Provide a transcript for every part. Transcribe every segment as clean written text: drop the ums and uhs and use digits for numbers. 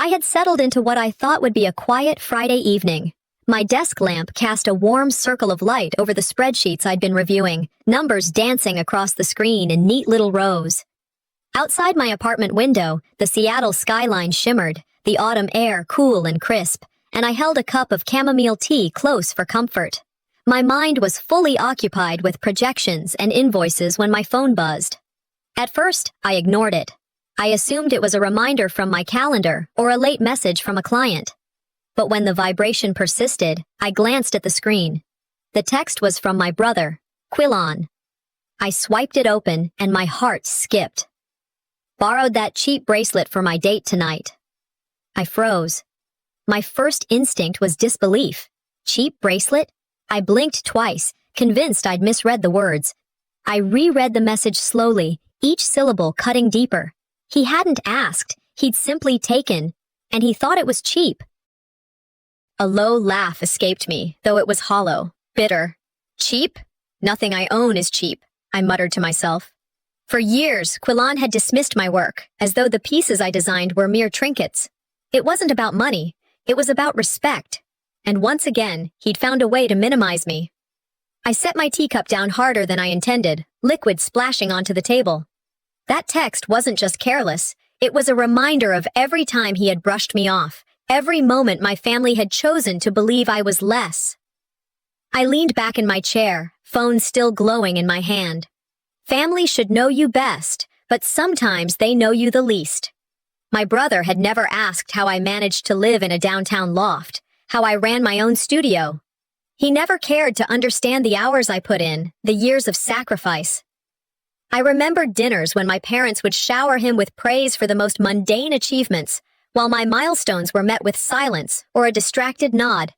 I had settled into what I thought would be a quiet Friday evening. My desk lamp cast a warm circle of light over the spreadsheets I'd been reviewing, numbers dancing across the screen in neat little rows. Outside my apartment window, the Seattle skyline shimmered, the autumn air cool and crisp, and I held a cup of chamomile tea close for comfort. My mind was fully occupied with projections and invoices when my phone buzzed. At first, I ignored it. I assumed it was a reminder from my calendar or a late message from a client. But when the vibration persisted, I glanced at the screen. The text was from my brother, Quillan. I swiped it open and my heart skipped. Borrowed that cheap bracelet for my date tonight. I froze. My first instinct was disbelief. Cheap bracelet? I blinked twice, convinced I'd misread the words. I reread the message slowly, each syllable cutting deeper. He hadn't asked, he'd simply taken, and he thought it was cheap. A low laugh escaped me, though it was hollow, bitter. Cheap? Nothing I own is cheap, I muttered to myself. For years, Quillan had dismissed my work, as though the pieces I designed were mere trinkets. It wasn't about money, it was about respect. And once again, he'd found a way to minimize me. I set my teacup down harder than I intended, liquid splashing onto the table. That text wasn't just careless, it was a reminder of every time he had brushed me off, every moment my family had chosen to believe I was less. I leaned back in my chair, phone still glowing in my hand. Family should know you best, but sometimes they know you the least. My brother had never asked how I managed to live in a downtown loft, how I ran my own studio. He never cared to understand the hours I put in, the years of sacrifice. I remembered dinners when my parents would shower him with praise for the most mundane achievements, while my milestones were met with silence or a distracted nod.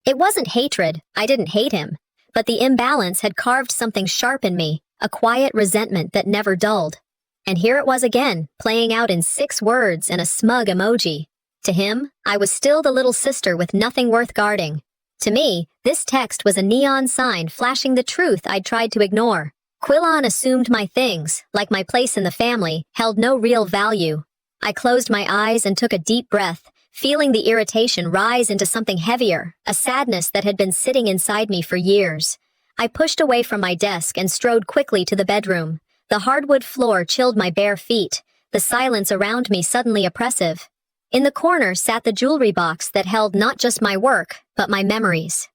It wasn't hatred, I didn't hate him, but the imbalance had carved something sharp in me, a quiet resentment that never dulled. And here it was again, playing out in 6 words and a smug emoji. To him, I was still the little sister with nothing worth guarding. To me, this text was a neon sign flashing the truth I'd tried to ignore. Quillan assumed my things, like my place in the family, held no real value. I closed my eyes and took a deep breath, feeling the irritation rise into something heavier, a sadness that had been sitting inside me for years. I pushed away from my desk and strode quickly to the bedroom. The hardwood floor chilled my bare feet, the silence around me suddenly oppressive. In the corner sat the jewelry box that held not just my work, but my memories.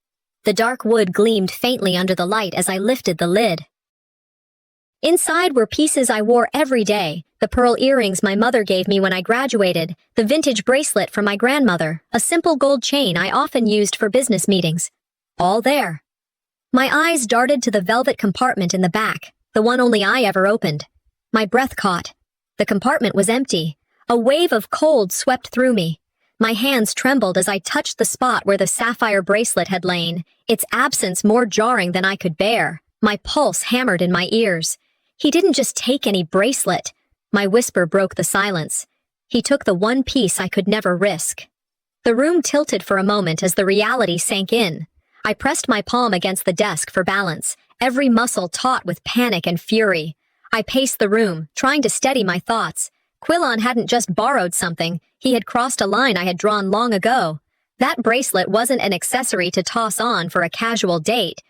The dark wood gleamed faintly under the light as I lifted the lid. Inside were pieces I wore every day, the pearl earrings my mother gave me when I graduated, the vintage bracelet from my grandmother, a simple gold chain I often used for business meetings. All there. My eyes darted to the velvet compartment in the back, the one only I ever opened. My breath caught. The compartment was empty. A wave of cold swept through me. My hands trembled as I touched the spot where the sapphire bracelet had lain, its absence more jarring than I could bear. My pulse hammered in my ears. He didn't just take any bracelet. My whisper broke the silence. He took the one piece I could never risk. The room tilted for a moment as the reality sank in. I pressed my palm against the desk for balance, every muscle taut with panic and fury. I paced the room, trying to steady my thoughts. Quillan hadn't just borrowed something, he had crossed a line I had drawn long ago. That bracelet wasn't an accessory to toss on for a casual date.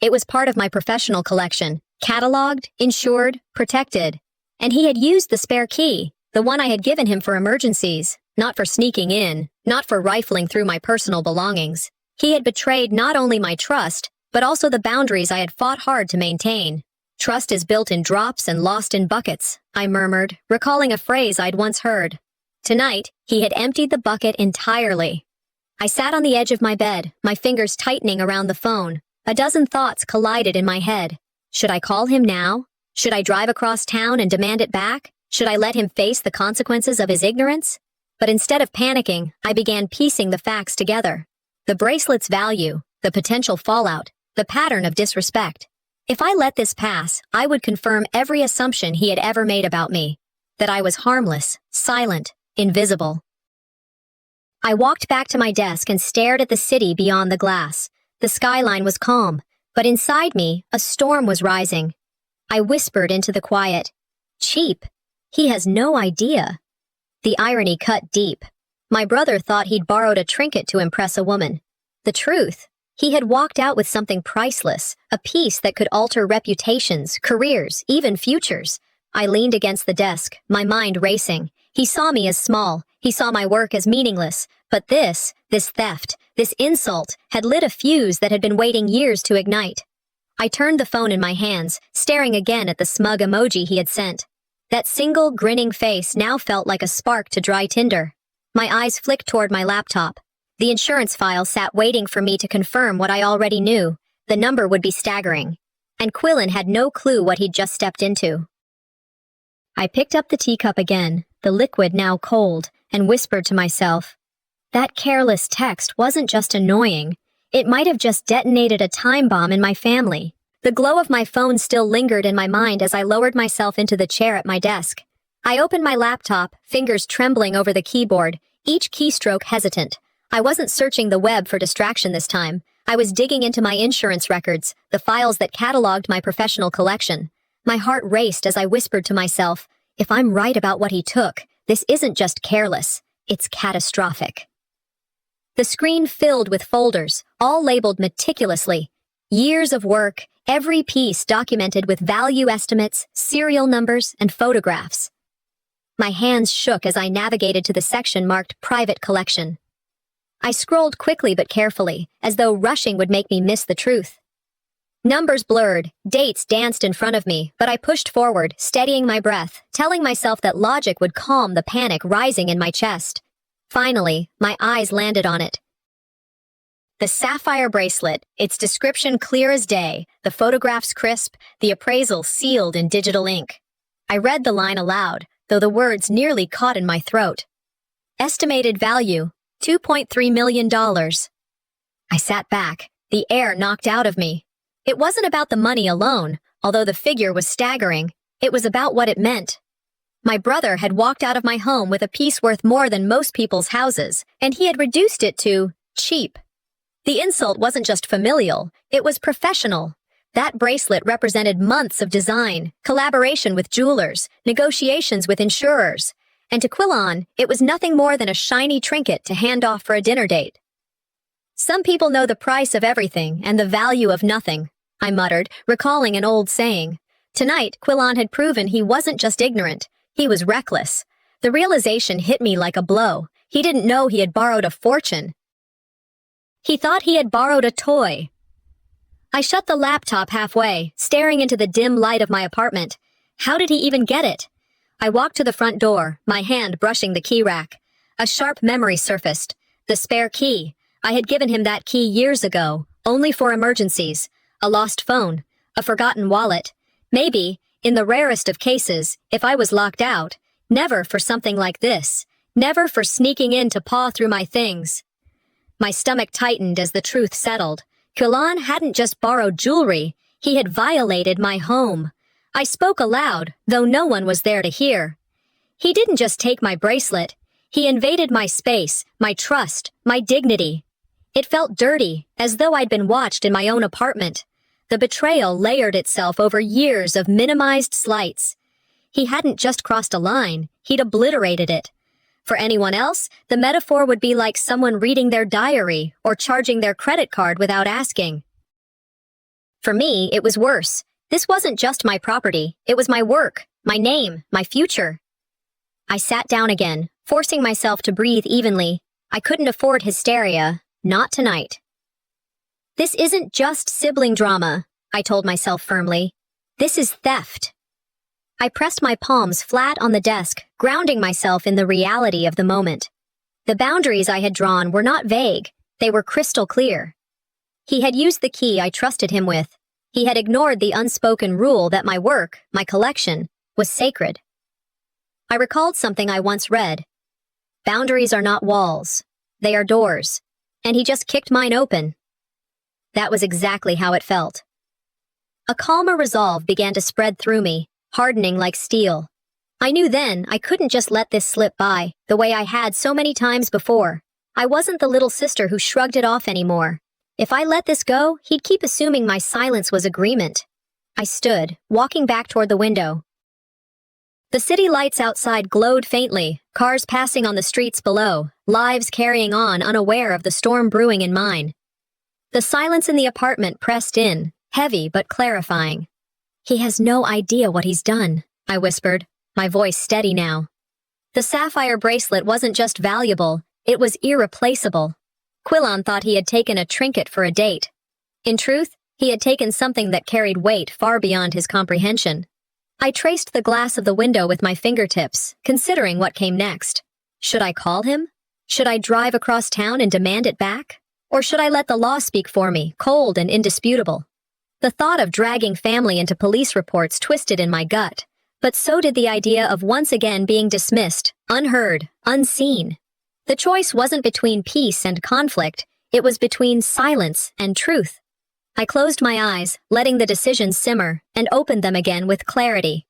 It was part of my professional collection, cataloged, insured, protected. And he had used the spare key, the one I had given him for emergencies, not for sneaking in, not for rifling through my personal belongings. He had betrayed not only my trust, but also the boundaries I had fought hard to maintain. Trust is built in drops and lost in buckets, I murmured, recalling a phrase I'd once heard. Tonight, he had emptied the bucket entirely. I sat on the edge of my bed, my fingers tightening around the phone. A dozen thoughts collided in my head. Should I call him now? Should I drive across town and demand it back? Should I let him face the consequences of his ignorance? But instead of panicking, I began piecing the facts together. The bracelet's value, the potential fallout, the pattern of disrespect. If I let this pass, I would confirm every assumption he had ever made about me. That I was harmless, silent, invisible. I walked back to my desk and stared at the city beyond the glass. The skyline was calm, but inside me, a storm was rising. I whispered into the quiet. Cheap. He has no idea. The irony cut deep. My brother thought he'd borrowed a trinket to impress a woman. The truth, he had walked out with something priceless, a piece that could alter reputations, careers, even futures. I leaned against the desk, my mind racing. He saw me as small. He saw my work as meaningless. But this theft, this insult, had lit a fuse that had been waiting years to ignite. I turned the phone in my hands, staring again at the smug emoji he had sent. That single, grinning face now felt like a spark to dry tinder. My eyes flicked toward my laptop. The insurance file sat waiting for me to confirm what I already knew. The number would be staggering. And Quillen had no clue what he'd just stepped into. I picked up the teacup again, the liquid now cold, and whispered to myself, that careless text wasn't just annoying. It might have just detonated a time bomb in my family. The glow of my phone still lingered in my mind as I lowered myself into the chair at my desk. I opened my laptop, fingers trembling over the keyboard, each keystroke hesitant. I wasn't searching the web for distraction this time. I was digging into my insurance records, the files that cataloged my professional collection. My heart raced as I whispered to myself, if I'm right about what he took, this isn't just careless, it's catastrophic. The screen filled with folders, all labeled meticulously. Years of work, every piece documented with value estimates, serial numbers, and photographs. My hands shook as I navigated to the section marked Private Collection. I scrolled quickly but carefully, as though rushing would make me miss the truth. Numbers blurred, dates danced in front of me, but I pushed forward, steadying my breath, telling myself that logic would calm the panic rising in my chest. Finally, my eyes landed on it. The sapphire bracelet, its description clear as day, the photographs crisp, the appraisal sealed in digital ink. I read the line aloud, though the words nearly caught in my throat. Estimated value, $2.3 million. I sat back, the air knocked out of me. It wasn't about the money alone, although the figure was staggering. It was about what it meant. My brother had walked out of my home with a piece worth more than most people's houses, and he had reduced it to cheap. The insult wasn't just familial, it was professional. That bracelet represented months of design, collaboration with jewelers, negotiations with insurers. And to Quillen, it was nothing more than a shiny trinket to hand off for a dinner date. Some people know the price of everything and the value of nothing, I muttered, recalling an old saying. Tonight, Quillen had proven he wasn't just ignorant, he was reckless. The realization hit me like a blow. He didn't know he had borrowed a fortune. He thought he had borrowed a toy. I shut the laptop halfway, staring into the dim light of my apartment. How did he even get it? I walked to the front door, my hand brushing the key rack. A sharp memory surfaced. The spare key. I had given him that key years ago, only for emergencies. A lost phone, a forgotten wallet. Maybe, in the rarest of cases, if I was locked out, never for something like this. Never for sneaking in to paw through my things. My stomach tightened as the truth settled. Quillen hadn't just borrowed jewelry, he had violated my home. I spoke aloud, though no one was there to hear. He didn't just take my bracelet. He invaded my space, my trust, my dignity. It felt dirty, as though I'd been watched in my own apartment. The betrayal layered itself over years of minimized slights. He hadn't just crossed a line, he'd obliterated it. For anyone else, the metaphor would be like someone reading their diary or charging their credit card without asking. For me, it was worse. This wasn't just my property, it was my work, my name, my future. I sat down again, forcing myself to breathe evenly. I couldn't afford hysteria, not tonight. This isn't just sibling drama, I told myself firmly. This is theft. I pressed my palms flat on the desk, grounding myself in the reality of the moment. The boundaries I had drawn were not vague, they were crystal clear. He had used the key I trusted him with. He had ignored the unspoken rule that my work, my collection, was sacred. I recalled something I once read. Boundaries are not walls, they are doors. And he just kicked mine open. That was exactly how it felt. A calmer resolve began to spread through me, hardening like steel. I knew then I couldn't just let this slip by, the way I had so many times before. I wasn't the little sister who shrugged it off anymore. If I let this go, he'd keep assuming my silence was agreement. I stood, walking back toward the window. The city lights outside glowed faintly, cars passing on the streets below, lives carrying on unaware of the storm brewing in mine. The silence in the apartment pressed in, heavy but clarifying. "He has no idea what he's done," I whispered, my voice steady now. The sapphire bracelet wasn't just valuable, it was irreplaceable. Quillon thought he had taken a trinket for a date. In truth, he had taken something that carried weight far beyond his comprehension. I traced the glass of the window with my fingertips, considering what came next. Should I call him? Should I drive across town and demand it back? Or should I let the law speak for me, cold and indisputable? The thought of dragging family into police reports twisted in my gut, but so did the idea of once again being dismissed, unheard, unseen. The choice wasn't between peace and conflict, it was between silence and truth. I closed my eyes, letting the decision simmer, and opened them again with clarity.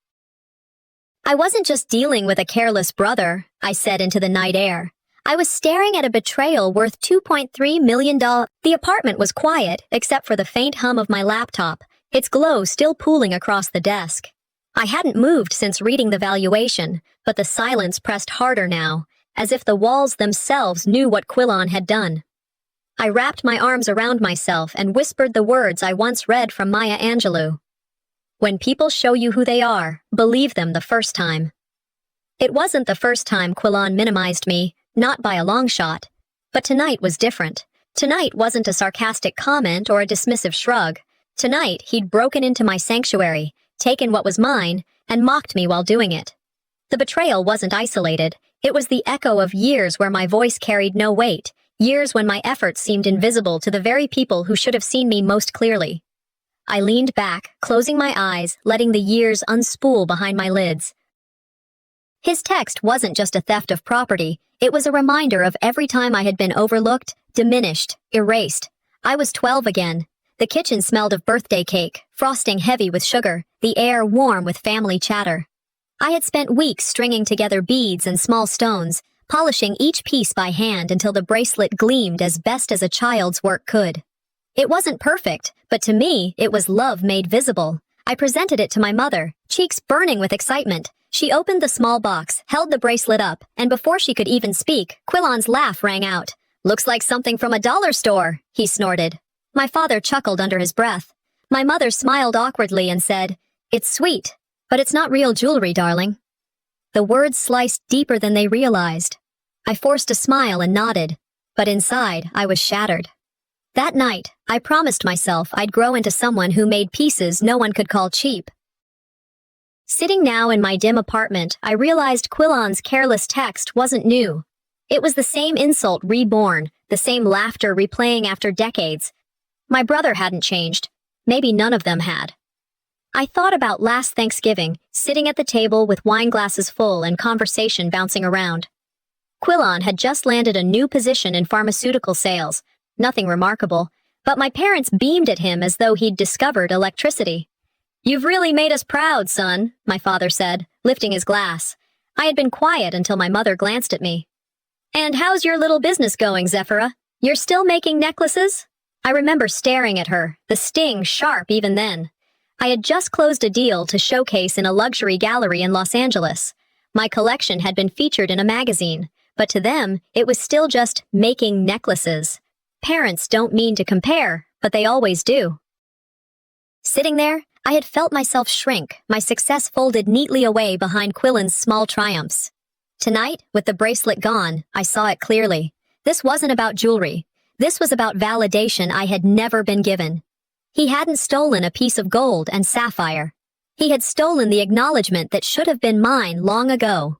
"I wasn't just dealing with a careless brother," I said into the night air. "I was staring at a betrayal worth $2.3 million. The apartment was quiet, except for the faint hum of my laptop, its glow still pooling across the desk. I hadn't moved since reading the valuation, but the silence pressed harder now, as if the walls themselves knew what Quillon had done. I wrapped my arms around myself and whispered the words I once read from Maya Angelou. "When people show you who they are, believe them the first time." It wasn't the first time Quillon minimized me, not by a long shot. But tonight was different. Tonight wasn't a sarcastic comment or a dismissive shrug. Tonight he'd broken into my sanctuary, taken what was mine, and mocked me while doing it. The betrayal wasn't isolated. It was the echo of years where my voice carried no weight, years when my efforts seemed invisible to the very people who should have seen me most clearly. I leaned back, closing my eyes, letting the years unspool behind my lids. His text wasn't just a theft of property, it was a reminder of every time I had been overlooked, diminished, erased. I was 12 again. The kitchen smelled of birthday cake, frosting heavy with sugar, the air warm with family chatter. I had spent weeks stringing together beads and small stones, polishing each piece by hand until the bracelet gleamed as best as a child's work could. It wasn't perfect, but to me, it was love made visible. I presented it to my mother, cheeks burning with excitement. She opened the small box, held the bracelet up, and before she could even speak, Quillon's laugh rang out. "Looks like something from a dollar store," he snorted. My father chuckled under his breath. My mother smiled awkwardly and said, "It's sweet, but it's not real jewelry, darling." The words sliced deeper than they realized. I forced a smile and nodded, but inside I was shattered. That night, I promised myself I'd grow into someone who made pieces no one could call cheap. Sitting now in my dim apartment, I realized Quillon's careless text wasn't new. It was the same insult reborn, the same laughter replaying after decades. My brother hadn't changed. Maybe none of them had. I thought about last Thanksgiving, sitting at the table with wine glasses full and conversation bouncing around. Quillon had just landed a new position in pharmaceutical sales, nothing remarkable, but my parents beamed at him as though he'd discovered electricity. "You've really made us proud, son," my father said, lifting his glass. I had been quiet until my mother glanced at me. "And how's your little business going, Zephira? You're still making necklaces?" I remember staring at her, the sting sharp even then. I had just closed a deal to showcase in a luxury gallery in Los Angeles. My collection had been featured in a magazine, but to them, it was still just making necklaces. Parents don't mean to compare, but they always do. Sitting there, I had felt myself shrink, my success folded neatly away behind Quillon's small triumphs. Tonight, with the bracelet gone, I saw it clearly. This wasn't about jewelry. This was about validation I had never been given. He hadn't stolen a piece of gold and sapphire. He had stolen the acknowledgement that should have been mine long ago.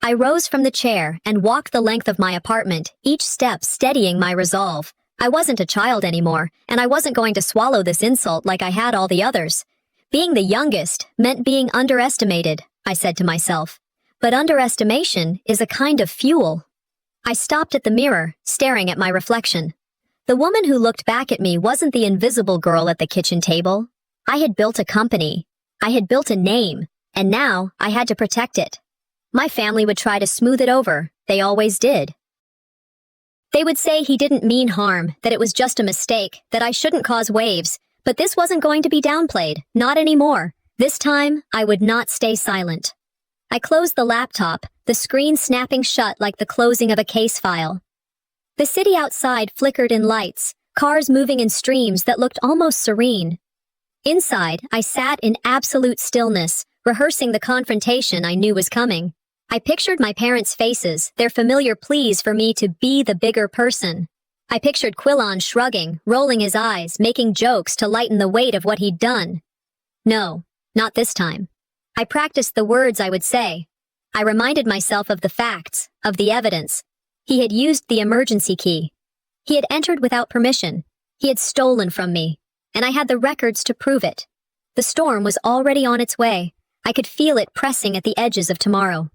I rose from the chair and walked the length of my apartment, each step steadying my resolve. I wasn't a child anymore, and I wasn't going to swallow this insult like I had all the others. Being the youngest meant being underestimated, I said to myself. But underestimation is a kind of fuel. I stopped at the mirror, staring at my reflection. The woman who looked back at me wasn't the invisible girl at the kitchen table. I had built a company. I had built a name, and now I had to protect it. My family would try to smooth it over. They always did. They would say he didn't mean harm, that it was just a mistake, that I shouldn't cause waves. But this wasn't going to be downplayed, not anymore. This time, I would not stay silent. I closed the laptop, the screen snapping shut like the closing of a case file. The city outside flickered in lights, cars moving in streams that looked almost serene. Inside, I sat in absolute stillness, rehearsing the confrontation I knew was coming. I pictured my parents' faces, their familiar pleas for me to be the bigger person. I pictured Quillon shrugging, rolling his eyes, making jokes to lighten the weight of what he'd done. No, not this time. I practiced the words I would say. I reminded myself of the facts, of the evidence. He had used the emergency key. He had entered without permission. He had stolen from me. And I had the records to prove it. The storm was already on its way. I could feel it pressing at the edges of tomorrow.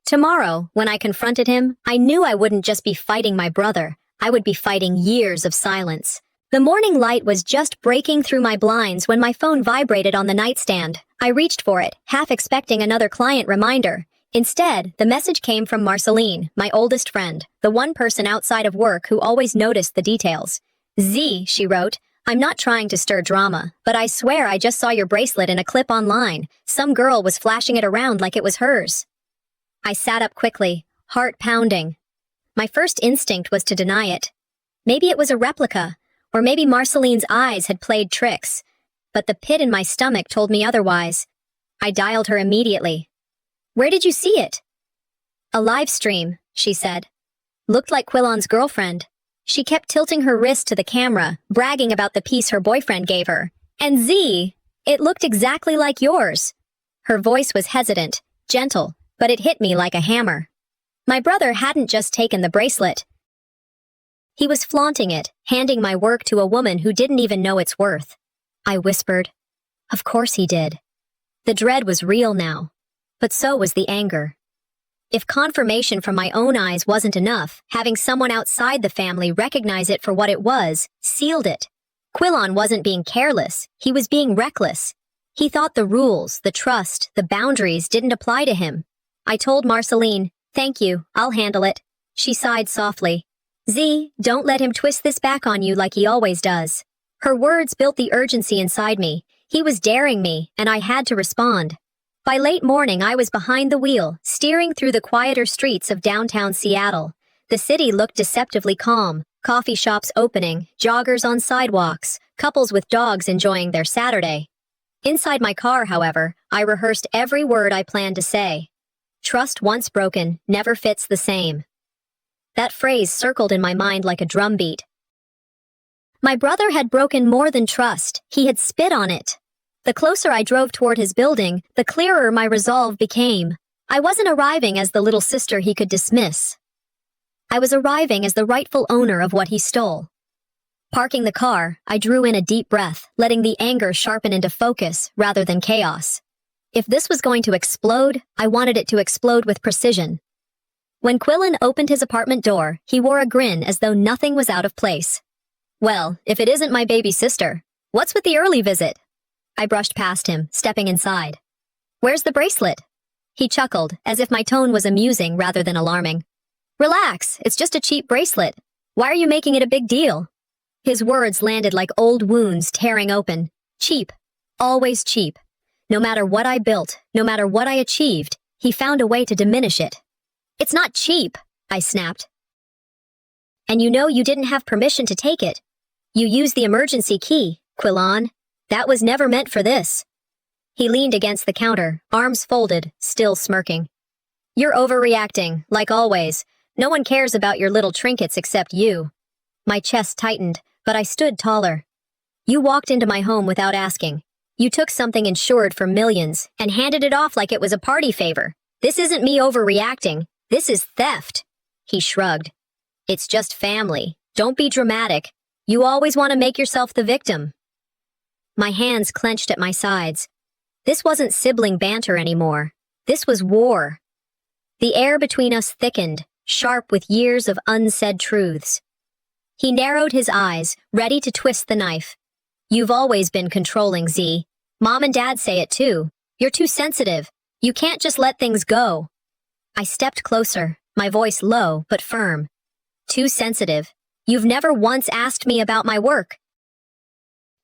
Tomorrow, when I confronted him, I knew I wouldn't just be fighting my brother. I would be fighting years of silence. The morning light was just breaking through my blinds when my phone vibrated on the nightstand. I reached for it, half expecting another client reminder. Instead, the message came from Marceline, my oldest friend, the one person outside of work who always noticed the details. Z, she wrote, I'm not trying to stir drama, but I swear I just saw your bracelet in a clip online. Some girl was flashing it around like it was hers. I sat up quickly, heart pounding. My first instinct was to deny it. Maybe it was a replica, or maybe Marceline's eyes had played tricks. But the pit in my stomach told me otherwise. I dialed her immediately. Where did you see it? A live stream, she said. Looked like Quillon's girlfriend. She kept tilting her wrist to the camera, bragging about the piece her boyfriend gave her. And Z, it looked exactly like yours. Her voice was hesitant, gentle, but it hit me like a hammer. My brother hadn't just taken the bracelet. He was flaunting it, handing my work to a woman who didn't even know its worth. I whispered. Of course he did. The dread was real now, but so was the anger. If confirmation from my own eyes wasn't enough, having someone outside the family recognize it for what it was, sealed it. Quillon wasn't being careless, he was being reckless. He thought the rules, the trust, the boundaries didn't apply to him. I told Marceline, thank you, I'll handle it. She sighed softly. Z, don't let him twist this back on you like he always does. Her words built the urgency inside me. He was daring me, and I had to respond. By late morning, I was behind the wheel, steering through the quieter streets of downtown Seattle. The city looked deceptively calm, coffee shops opening, joggers on sidewalks, couples with dogs enjoying their Saturday. Inside my car, however, I rehearsed every word I planned to say. Trust once broken never fits the same. That phrase circled in my mind like a drumbeat. My brother had broken more than trust, he had spit on it. The closer I drove toward his building, the clearer my resolve became. I wasn't arriving as the little sister he could dismiss. I was arriving as the rightful owner of what he stole. Parking the car, I drew in a deep breath, letting the anger sharpen into focus rather than chaos. If this was going to explode, I wanted it to explode with precision. When Quillon opened his apartment door, he wore a grin as though nothing was out of place. Well, if it isn't my baby sister, what's with the early visit? I brushed past him, stepping inside. Where's the bracelet? He chuckled, as if my tone was amusing rather than alarming. Relax, it's just a cheap bracelet. Why are you making it a big deal? His words landed like old wounds tearing open. Cheap. Always cheap. No matter what I built, no matter what I achieved, he found a way to diminish it. It's not cheap, I snapped. And you know you didn't have permission to take it. You used the emergency key, Quillon. That was never meant for this. He leaned against the counter, arms folded, still smirking. You're overreacting, like always. No one cares about your little trinkets except you. My chest tightened, but I stood taller. You walked into my home without asking. You took something insured for millions and handed it off like it was a party favor. This isn't me overreacting. This is theft. He shrugged. It's just family. Don't be dramatic. You always want to make yourself the victim. My hands clenched at my sides. This wasn't sibling banter anymore. This was war. The air between us thickened, sharp with years of unsaid truths. He narrowed his eyes, ready to twist the knife. You've always been controlling, Z. Mom and Dad say it too. You're too sensitive. You can't just let things go. I stepped closer, my voice low but firm. Too sensitive. You've never once asked me about my work.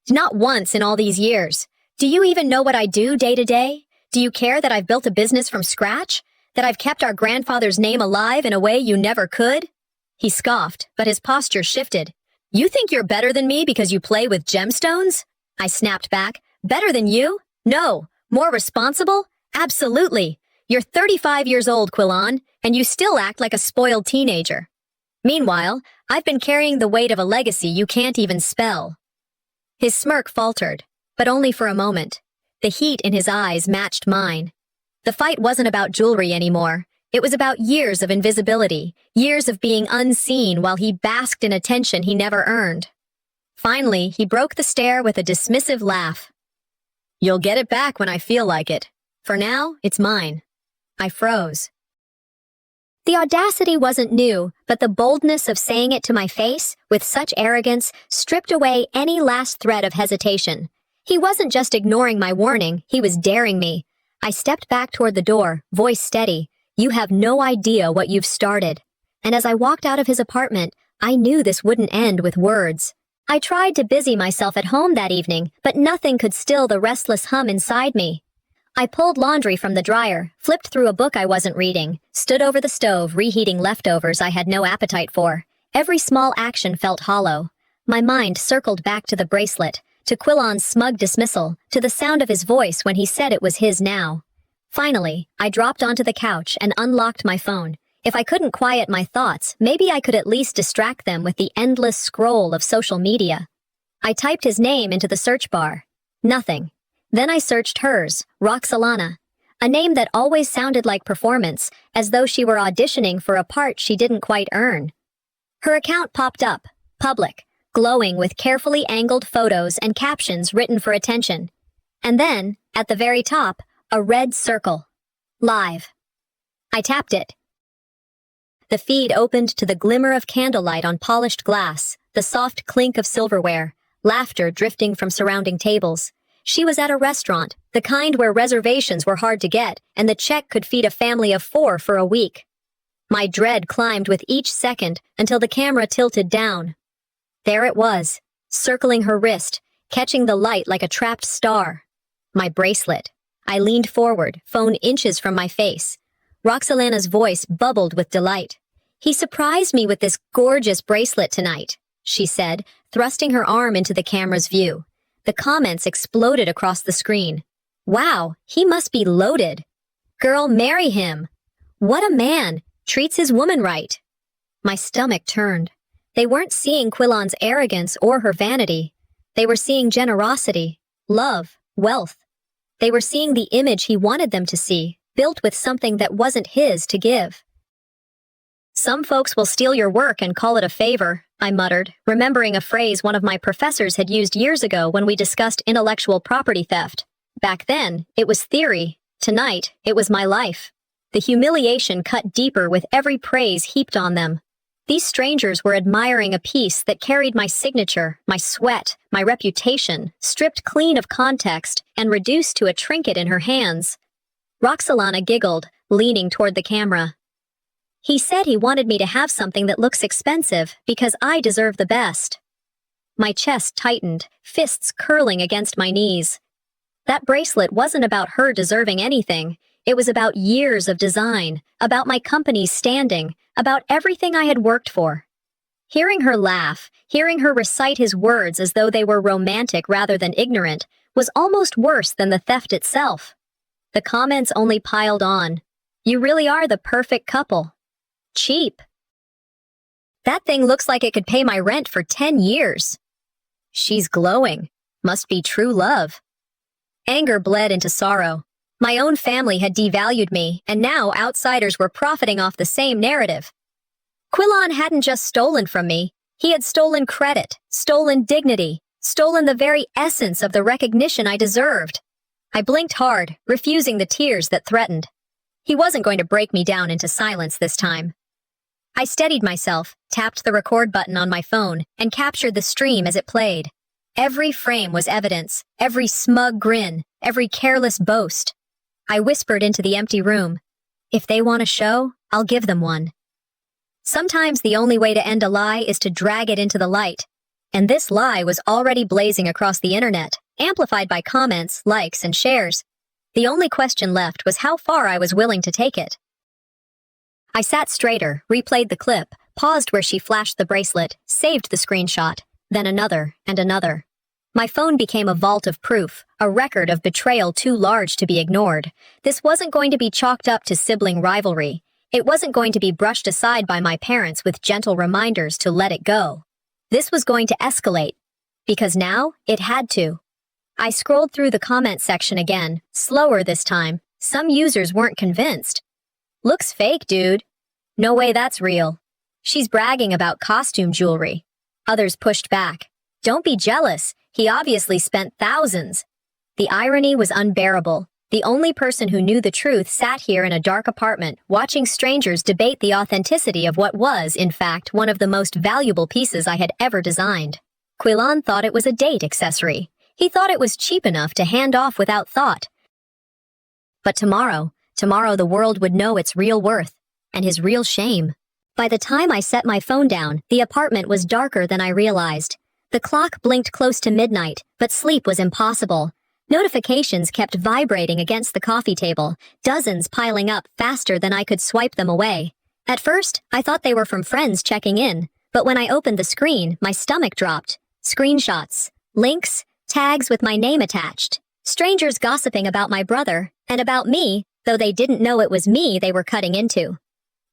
Not once in all these years. Do you even know what I do day to day? Do you care that I've built a business from scratch? That I've kept our grandfather's name alive in a way you never could? He scoffed, but his posture shifted. You think you're better than me because you play with gemstones? I snapped back. Better than you? No. More responsible? Absolutely. You're 35 years old, Quillan, and you still act like a spoiled teenager. Meanwhile, I've been carrying the weight of a legacy you can't even spell. His smirk faltered, but only for a moment. The heat in his eyes matched mine. The fight wasn't about jewelry anymore. It was about years of invisibility, years of being unseen while he basked in attention he never earned. Finally, he broke the stare with a dismissive laugh. You'll get it back when I feel like it. For now, it's mine. I froze. The audacity wasn't new, but the boldness of saying it to my face, with such arrogance, stripped away any last thread of hesitation. He wasn't just ignoring my warning, he was daring me. I stepped back toward the door, voice steady. You have no idea what you've started. And as I walked out of his apartment, I knew this wouldn't end with words. I tried to busy myself at home that evening, but nothing could still the restless hum inside me. I pulled laundry from the dryer, flipped through a book I wasn't reading, stood over the stove reheating leftovers I had no appetite for. Every small action felt hollow. My mind circled back to the bracelet, to Quillan's smug dismissal, to the sound of his voice when he said it was his now. Finally, I dropped onto the couch and unlocked my phone. If I couldn't quiet my thoughts, maybe I could at least distract them with the endless scroll of social media. I typed his name into the search bar. Nothing. Then I searched hers, Roxalana, a name that always sounded like performance, as though she were auditioning for a part she didn't quite earn. Her account popped up, public, glowing with carefully angled photos and captions written for attention. And then, at the very top, a red circle. Live. I tapped it. The feed opened to the glimmer of candlelight on polished glass, the soft clink of silverware, laughter drifting from surrounding tables. She was at a restaurant, the kind where reservations were hard to get, and the check could feed a family of 4 for a week. My dread climbed with each second until the camera tilted down. There it was, circling her wrist, catching the light like a trapped star. My bracelet. I leaned forward, phone inches from my face. Roxalana's voice bubbled with delight. He surprised me with this gorgeous bracelet tonight, she said, thrusting her arm into the camera's view. The comments exploded across the screen. Wow, he must be loaded. Girl, marry him. What a man. Treats his woman right. My stomach turned. They weren't seeing Quillan's arrogance or her vanity. They were seeing generosity, love, wealth. They were seeing the image he wanted them to see, built with something that wasn't his to give. Some folks will steal your work and call it a favor, I muttered, remembering a phrase one of my professors had used years ago when we discussed intellectual property theft. Back then, it was theory. Tonight, it was my life. The humiliation cut deeper with every praise heaped on them. These strangers were admiring a piece that carried my signature, my sweat, my reputation, stripped clean of context and reduced to a trinket in her hands. Roxalana giggled, leaning toward the camera. He said he wanted me to have something that looks expensive because I deserve the best. My chest tightened, fists curling against my knees. That bracelet wasn't about her deserving anything. It was about years of design, about my company's standing, about everything I had worked for. Hearing her laugh, hearing her recite his words as though they were romantic rather than ignorant, was almost worse than the theft itself. The comments only piled on. You really are the perfect couple. Cheap. That thing looks like it could pay my rent for 10 years. She's glowing. Must be true love. Anger bled into sorrow. My own family had devalued me, and now outsiders were profiting off the same narrative. Quillan hadn't just stolen from me. He had stolen credit, stolen dignity, stolen the very essence of the recognition I deserved. I blinked hard, refusing the tears that threatened. He wasn't going to break me down into silence this time. I steadied myself, tapped the record button on my phone, and captured the stream as it played. Every frame was evidence, every smug grin, every careless boast. I whispered into the empty room. If they want a show, I'll give them one. Sometimes the only way to end a lie is to drag it into the light. And this lie was already blazing across the internet, amplified by comments, likes, and shares. The only question left was how far I was willing to take it. I sat straighter, replayed the clip, paused where she flashed the bracelet, saved the screenshot, then another and another. My phone became a vault of proof, a record of betrayal too large to be ignored. This wasn't going to be chalked up to sibling rivalry. It wasn't going to be brushed aside by my parents with gentle reminders to let it go. This was going to escalate, because now it had to. I scrolled through the comment section again, slower this time. Some users weren't convinced. Looks fake, dude. No way that's real. She's bragging about costume jewelry. Others pushed back. Don't be jealous. He obviously spent thousands. The irony was unbearable. The only person who knew the truth sat here in a dark apartment, watching strangers debate the authenticity of what was, in fact, one of the most valuable pieces I had ever designed. Quillan thought it was a date accessory. He thought it was cheap enough to hand off without thought. But tomorrow the world would know its real worth, and his real shame. By the time I set my phone down, the apartment was darker than I realized. The clock blinked close to midnight, but sleep was impossible. Notifications kept vibrating against the coffee table, dozens piling up faster than I could swipe them away. At first, I thought they were from friends checking in, but when I opened the screen, my stomach dropped. Screenshots, links, tags with my name attached. Strangers gossiping about my brother, and about me, though they didn't know it was me they were cutting into.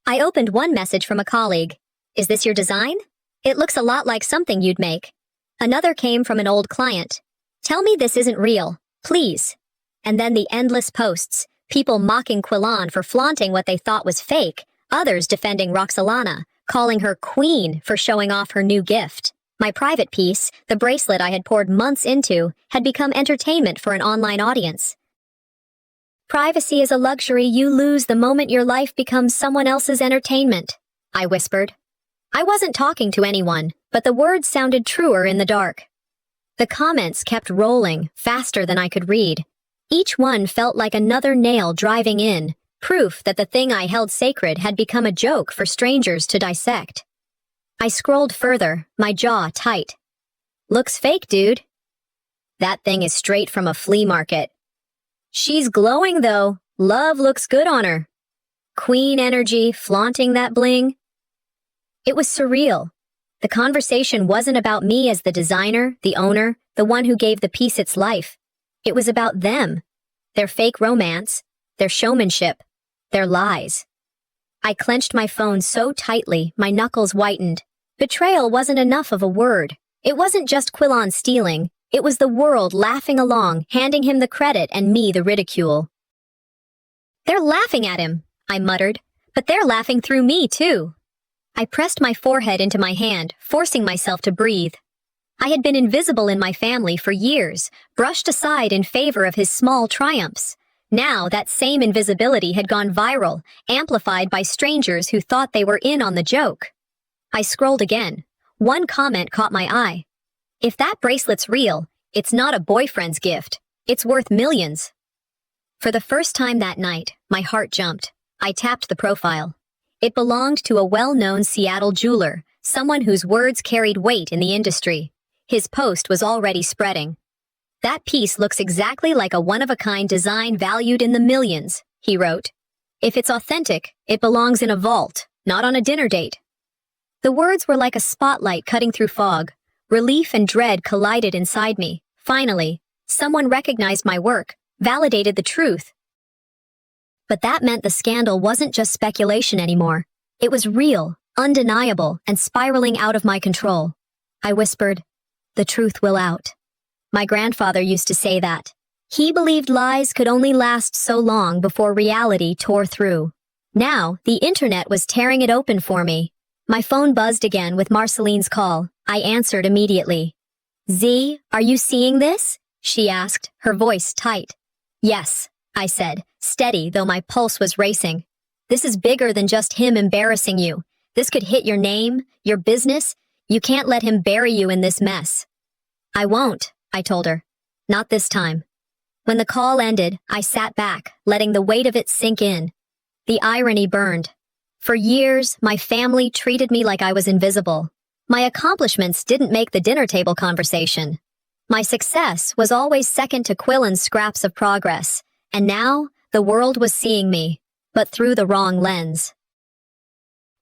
I opened one message from a colleague. Is this your design? It looks a lot like something you'd make. Another came from an old client. Tell me this isn't real, please. And then the endless posts, people mocking Quillan for flaunting what they thought was fake, others defending Roxalana, calling her queen for showing off her new gift. My private piece, the bracelet I had poured months into, had become entertainment for an online audience. Privacy is a luxury you lose the moment your life becomes someone else's entertainment, I whispered. I wasn't talking to anyone, but the words sounded truer in the dark. The comments kept rolling, faster than I could read. Each one felt like another nail driving in, proof that the thing I held sacred had become a joke for strangers to dissect. I scrolled further, my jaw tight. Looks fake, dude. That thing is straight from a flea market. She's glowing, though. Love looks good on her. Queen energy, flaunting that bling. It was surreal. The conversation wasn't about me as the designer, the owner, the one who gave the piece its life. It was about them, their fake romance, their showmanship, their lies. I clenched my phone so tightly, my knuckles whitened. Betrayal wasn't enough of a word. It wasn't just Quillan stealing. It was the world laughing along, handing him the credit and me the ridicule. They're laughing at him, I muttered, but they're laughing through me, too. I pressed my forehead into my hand, forcing myself to breathe. I had been invisible in my family for years, brushed aside in favor of his small triumphs. Now that same invisibility had gone viral, amplified by strangers who thought they were in on the joke. I scrolled again. One comment caught my eye. If that bracelet's real, it's not a boyfriend's gift. It's worth millions. For the first time that night, my heart jumped. I tapped the profile. It belonged to a well-known Seattle jeweler, someone whose words carried weight in the industry. His post was already spreading. That piece looks exactly like a one-of-a-kind design valued in the millions, he wrote. If it's authentic, it belongs in a vault, not on a dinner date. The words were like a spotlight cutting through fog. Relief and dread collided inside me. Finally, someone recognized my work, validated the truth. But that meant the scandal wasn't just speculation anymore. It was real, undeniable, and spiraling out of my control. I whispered, "The truth will out." My grandfather used to say that. He believed lies could only last so long before reality tore through. Now, the internet was tearing it open for me. My phone buzzed again with Marceline's call. I answered immediately. "Z, are you seeing this?" she asked, her voice tight. "Yes," I said, steady though my pulse was racing. "This is bigger than just him embarrassing you. This could hit your name, your business. You can't let him bury you in this mess." "I won't," I told her. "Not this time." When the call ended, I sat back, letting the weight of it sink in. The irony burned. For years, my family treated me like I was invisible. My accomplishments didn't make the dinner table conversation. My success was always second to Quillan's scraps of progress, And now, the world was seeing me, but through the wrong lens.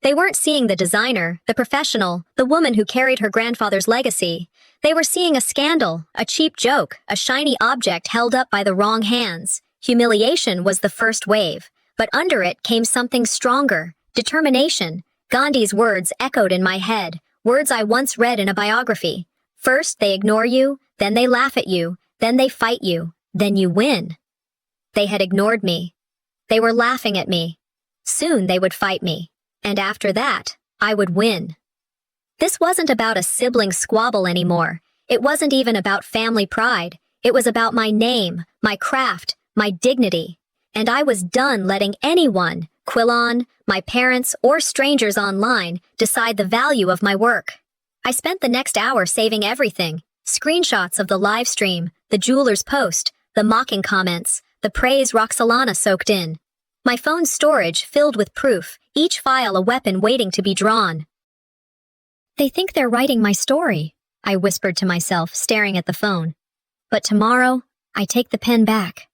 They weren't seeing the designer, the professional, the woman who carried her grandfather's legacy. They were seeing a scandal, a cheap joke, a shiny object held up by the wrong hands. Humiliation was the first wave, but under it came something stronger, determination. Gandhi's words echoed in my head, words I once read in a biography. First, they ignore you, then they laugh at you, then they fight you, then you win. They had ignored me. They were laughing at me. Soon they would fight me. And after that, I would win. This wasn't about a sibling squabble anymore. It wasn't even about family pride. It was about my name, my craft, my dignity. And I was done letting anyone, Quillan, my parents, or strangers online, decide the value of my work. I spent the next hour saving everything. Screenshots of the live stream, the jeweler's post, the mocking comments, the praise Roxalana soaked in. My phone's storage filled with proof, each file a weapon waiting to be drawn. They think they're writing my story, I whispered to myself, staring at the phone. But tomorrow, I take the pen back.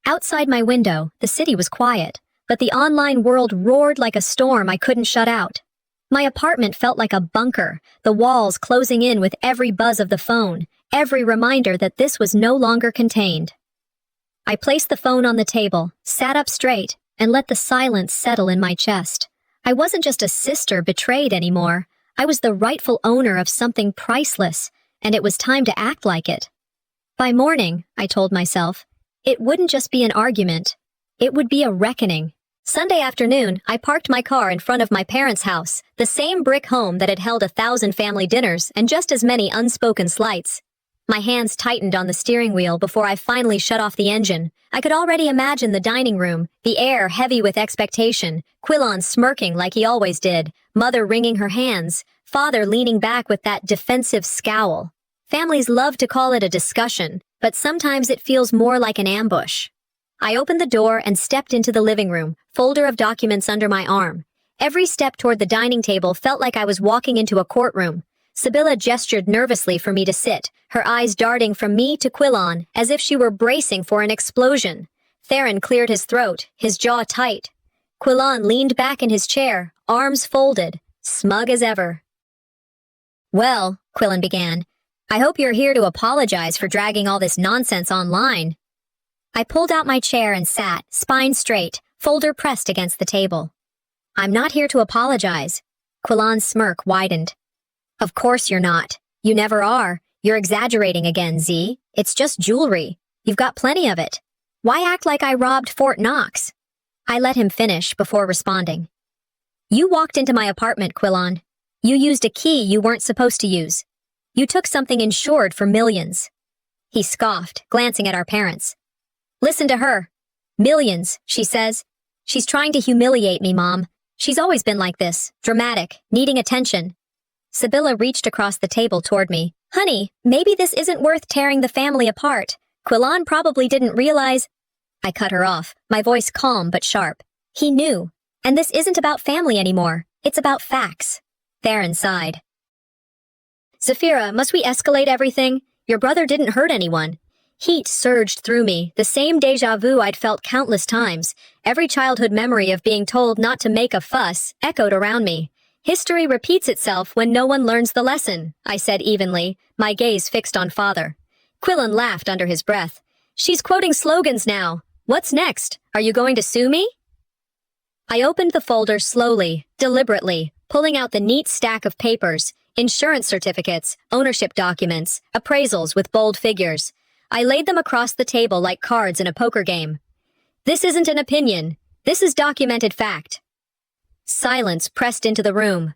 Outside my window, the city was quiet, but the online world roared like a storm I couldn't shut out. My apartment felt like a bunker, the walls closing in with every buzz of the phone, every reminder that this was no longer contained. I placed the phone on the table, sat up straight, and let the silence settle in my chest. I wasn't just a sister betrayed anymore. I was the rightful owner of something priceless, and it was time to act like it. By morning, I told myself, it wouldn't just be an argument. It would be a reckoning. Sunday afternoon, I parked my car in front of my parents' house, the same brick home that had held 1,000 family dinners and just as many unspoken slights. My hands tightened on the steering wheel before I finally shut off the engine. I could already imagine the dining room, the air heavy with expectation, Quillan smirking like he always did, Mother wringing her hands, Father leaning back with that defensive scowl. Families love to call it a discussion, but sometimes it feels more like an ambush. I opened the door and stepped into the living room, folder of documents under my arm. Every step toward the dining table felt like I was walking into a courtroom. Sibylla gestured nervously for me to sit, her eyes darting from me to Quillan, as if she were bracing for an explosion. Theron cleared his throat, his jaw tight. Quillan leaned back in his chair, arms folded, smug as ever. "Well," Quillan began, "I hope you're here to apologize for dragging all this nonsense online." I pulled out my chair and sat, spine straight, folder pressed against the table. "I'm not here to apologize." Quillan's smirk widened. "Of course you're not. You never are. You're exaggerating again, Z. It's just jewelry. You've got plenty of it. Why act like I robbed Fort Knox?" I let him finish before responding. "You walked into my apartment, Quillan. You used a key you weren't supposed to use. You took something insured for millions." He scoffed, glancing at our parents. "Listen to her. Millions, she says. She's trying to humiliate me, Mom. She's always been like this, dramatic, needing attention." Sibylla reached across the table toward me. "Honey, maybe this isn't worth tearing the family apart. Quillan probably didn't realize—" I cut her off, my voice calm but sharp. "He knew. And this isn't about family anymore. It's about facts." Theron sighed. "Zafira, must we escalate everything? Your brother didn't hurt anyone." Heat surged through me, the same déjà vu I'd felt countless times. Every childhood memory of being told not to make a fuss echoed around me. "History repeats itself when no one learns the lesson," I said evenly, my gaze fixed on Father. Quillan laughed under his breath. "She's quoting slogans now. What's next? Are you going to sue me?" I opened the folder slowly, deliberately, pulling out the neat stack of papers, insurance certificates, ownership documents, appraisals with bold figures. I laid them across the table like cards in a poker game. "This isn't an opinion. This is documented fact." Silence pressed into the room.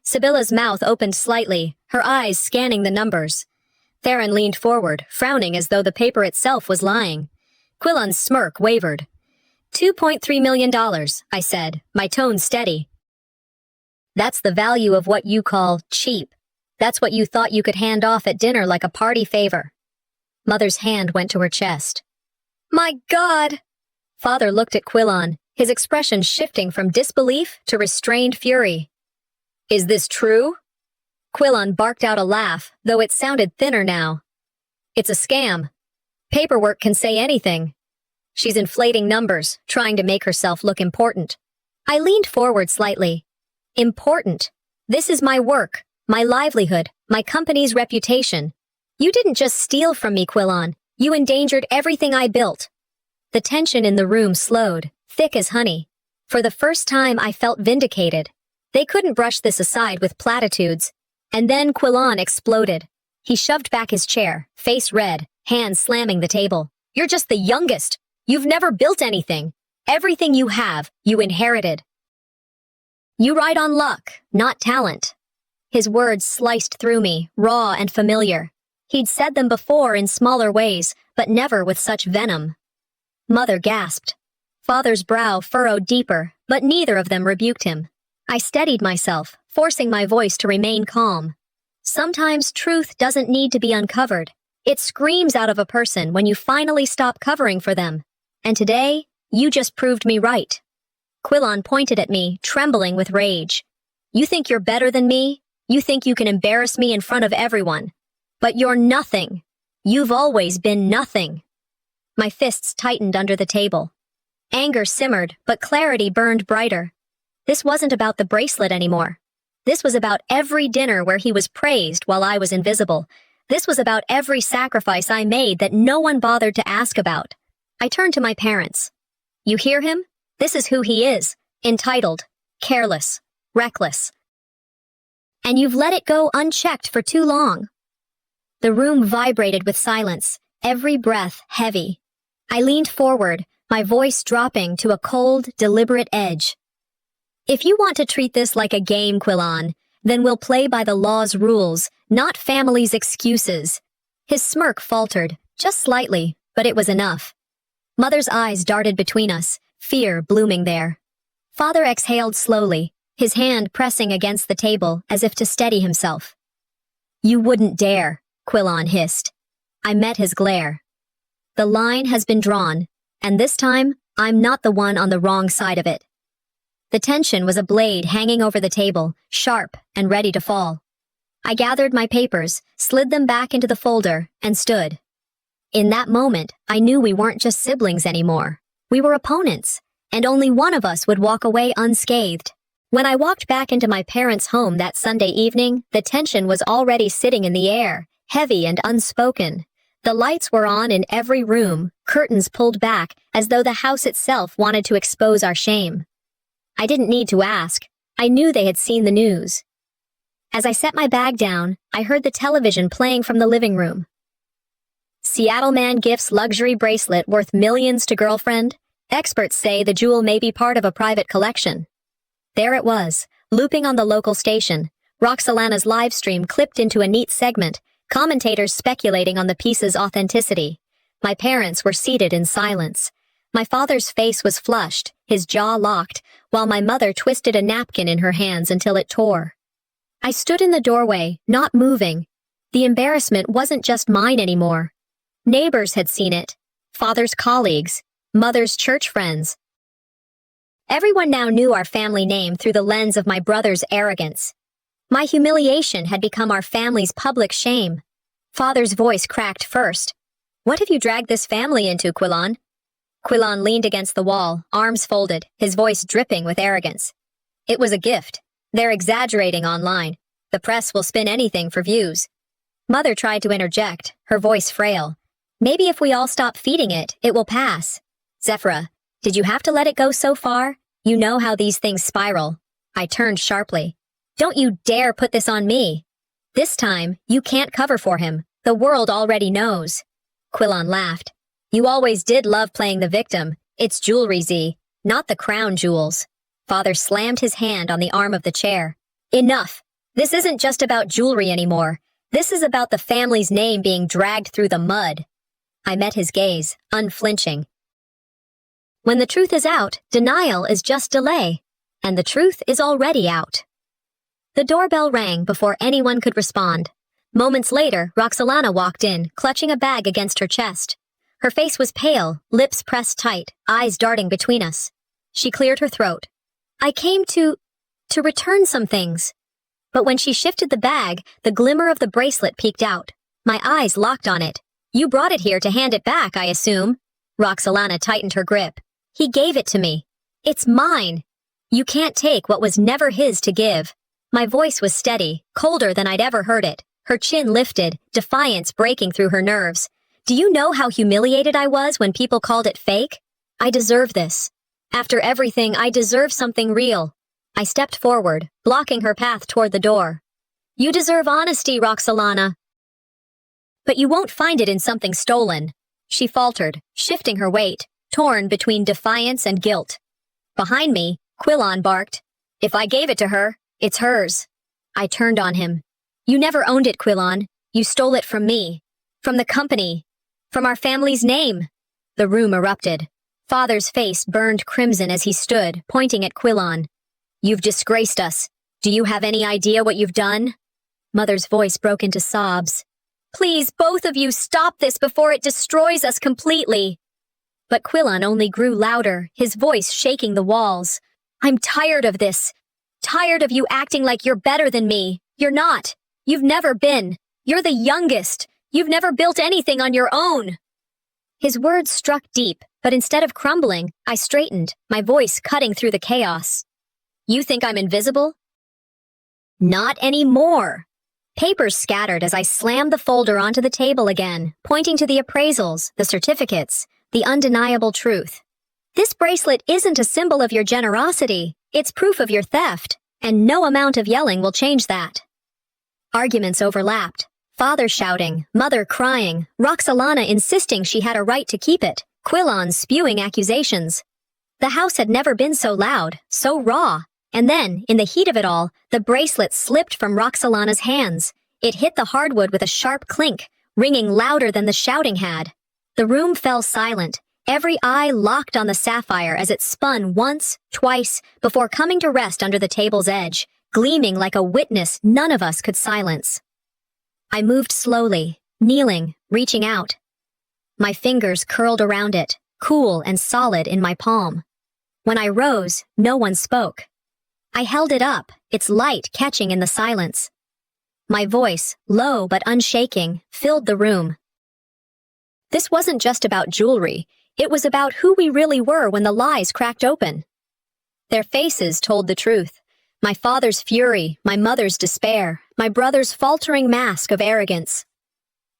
Sibylla's mouth opened slightly, her eyes scanning the numbers. Theron leaned forward, frowning as though the paper itself was lying. Quillan's smirk wavered. $2.3 million, I said, my tone steady. "That's the value of what you call cheap. That's what you thought you could hand off at dinner like a party favor." Mother's hand went to her chest. "My God!" Father looked at Quillan, his expression shifting from disbelief to restrained fury. "Is this true?" Quillan barked out a laugh, though it sounded thinner now. "It's a scam. Paperwork can say anything." She's inflating numbers, trying to make herself look important. I leaned forward slightly. Important. This is my work, my livelihood, my company's reputation. You didn't just steal from me, Quillon. You endangered everything I built. The tension in the room slowed, thick as honey. For the first time, I felt vindicated. They couldn't brush this aside with platitudes. And then Quillon exploded. He shoved back his chair, face red, hands slamming the table. You're just the youngest. You've never built anything. Everything you have, you inherited. You ride on luck, not talent. His words sliced through me, raw and familiar. He'd said them before in smaller ways, but never with such venom. Mother gasped. Father's brow furrowed deeper, but neither of them rebuked him. I steadied myself, forcing my voice to remain calm. Sometimes truth doesn't need to be uncovered. It screams out of a person when you finally stop covering for them. And today, you just proved me right. Quillon pointed at me, trembling with rage. You think you're better than me? You think you can embarrass me in front of everyone? But you're nothing. You've always been nothing. My fists tightened under the table. Anger simmered, but clarity burned brighter. This wasn't about the bracelet anymore. This was about every dinner where he was praised while I was invisible. This was about every sacrifice I made that no one bothered to ask about. I turned to my parents. You hear him? This is who he is. Entitled, careless, reckless. And you've let it go unchecked for too long. The room vibrated with silence, every breath heavy. I leaned forward, my voice dropping to a cold, deliberate edge. If you want to treat this like a game, Quillon, then we'll play by the law's rules, not family's excuses. His smirk faltered, just slightly, but it was enough. Mother's eyes darted between us, fear blooming there. Father exhaled slowly, his hand pressing against the table as if to steady himself. You wouldn't dare, Quillon hissed. I met his glare. The line has been drawn, and this time, I'm not the one on the wrong side of it. The tension was a blade hanging over the table, sharp and ready to fall. I gathered my papers, slid them back into the folder, and stood. In that moment, I knew we weren't just siblings anymore. We were opponents, and only one of us would walk away unscathed. When I walked back into my parents' home that Sunday evening, the tension was already sitting in the air, heavy and unspoken. The lights were on in every room, curtains pulled back, as though the house itself wanted to expose our shame. I didn't need to ask. I knew they had seen the news. As I set my bag down, I heard the television playing from the living room. Seattle man gifts luxury bracelet worth millions to girlfriend. Experts say the jewel may be part of a private collection. There it was, looping on the local station. Roxalana's live stream clipped into a neat segment, commentators speculating on the piece's authenticity. My parents were seated in silence. My father's face was flushed, his jaw locked, while my mother twisted a napkin in her hands until it tore. I stood in the doorway, not moving. The embarrassment wasn't just mine anymore. Neighbors had seen it. Father's colleagues. Mother's church friends. Everyone now knew our family name through the lens of my brother's arrogance. My humiliation had become our family's public shame. Father's voice cracked first. What have you dragged this family into, Quillon? Quillon leaned against the wall, arms folded, his voice dripping with arrogance. It was a gift. They're exaggerating online. The press will spin anything for views. Mother tried to interject, her voice frail. Maybe if we all stop feeding it, it will pass. Zephyra, did you have to let it go so far? You know how these things spiral. I turned sharply. Don't you dare put this on me. This time, you can't cover for him. The world already knows. Quillon laughed. You always did love playing the victim. It's jewelry, Z, not the crown jewels. Father slammed his hand on the arm of the chair. Enough. This isn't just about jewelry anymore. This is about the family's name being dragged through the mud. I met his gaze, unflinching. When the truth is out, denial is just delay. And the truth is already out. The doorbell rang before anyone could respond. Moments later, Roxalana walked in, clutching a bag against her chest. Her face was pale, lips pressed tight, eyes darting between us. She cleared her throat. I came to return some things. But when she shifted the bag, the glimmer of the bracelet peeked out. My eyes locked on it. You brought it here to hand it back, I assume. Roxalana tightened her grip. He gave it to me. It's mine. You can't take what was never his to give. My voice was steady, colder than I'd ever heard it. Her chin lifted, defiance breaking through her nerves. Do you know how humiliated I was when people called it fake? I deserve this. After everything, I deserve something real. I stepped forward, blocking her path toward the door. You deserve honesty, Roxalana. But you won't find it in something stolen. She faltered, shifting her weight, torn between defiance and guilt. Behind me, Quillon barked. If I gave it to her, it's hers. I turned on him. You never owned it, Quillon. You stole it from me. From the company. From our family's name. The room erupted. Father's face burned crimson as he stood, pointing at Quillon. You've disgraced us. Do you have any idea what you've done? Mother's voice broke into sobs. Please, both of you, stop this before it destroys us completely. But Quillon only grew louder, his voice shaking the walls. I'm tired of this. Tired of you acting like you're better than me. You're not. You've never been. You're the youngest. You've never built anything on your own. His words struck deep, but instead of crumbling, I straightened, my voice cutting through the chaos. You think I'm invisible? Not anymore. Papers scattered as I slammed the folder onto the table again, pointing to the appraisals, the certificates, the undeniable truth. This bracelet isn't a symbol of your generosity. It's proof of your theft, and no amount of yelling will change that. Arguments overlapped. Father shouting, mother crying, Roxalana insisting she had a right to keep it, Quillon spewing accusations. The house had never been so loud, so raw. And then, in the heat of it all, the bracelet slipped from Roxalana's hands. It hit the hardwood with a sharp clink, ringing louder than the shouting had. The room fell silent, every eye locked on the sapphire as it spun once, twice, before coming to rest under the table's edge, gleaming like a witness none of us could silence. I moved slowly, kneeling, reaching out. My fingers curled around it, cool and solid in my palm. When I rose, no one spoke. I held it up, its light catching in the silence. My voice, low but unshaking, filled the room. This wasn't just about jewelry. It was about who we really were when the lies cracked open. Their faces told the truth. My father's fury, my mother's despair, my brother's faltering mask of arrogance.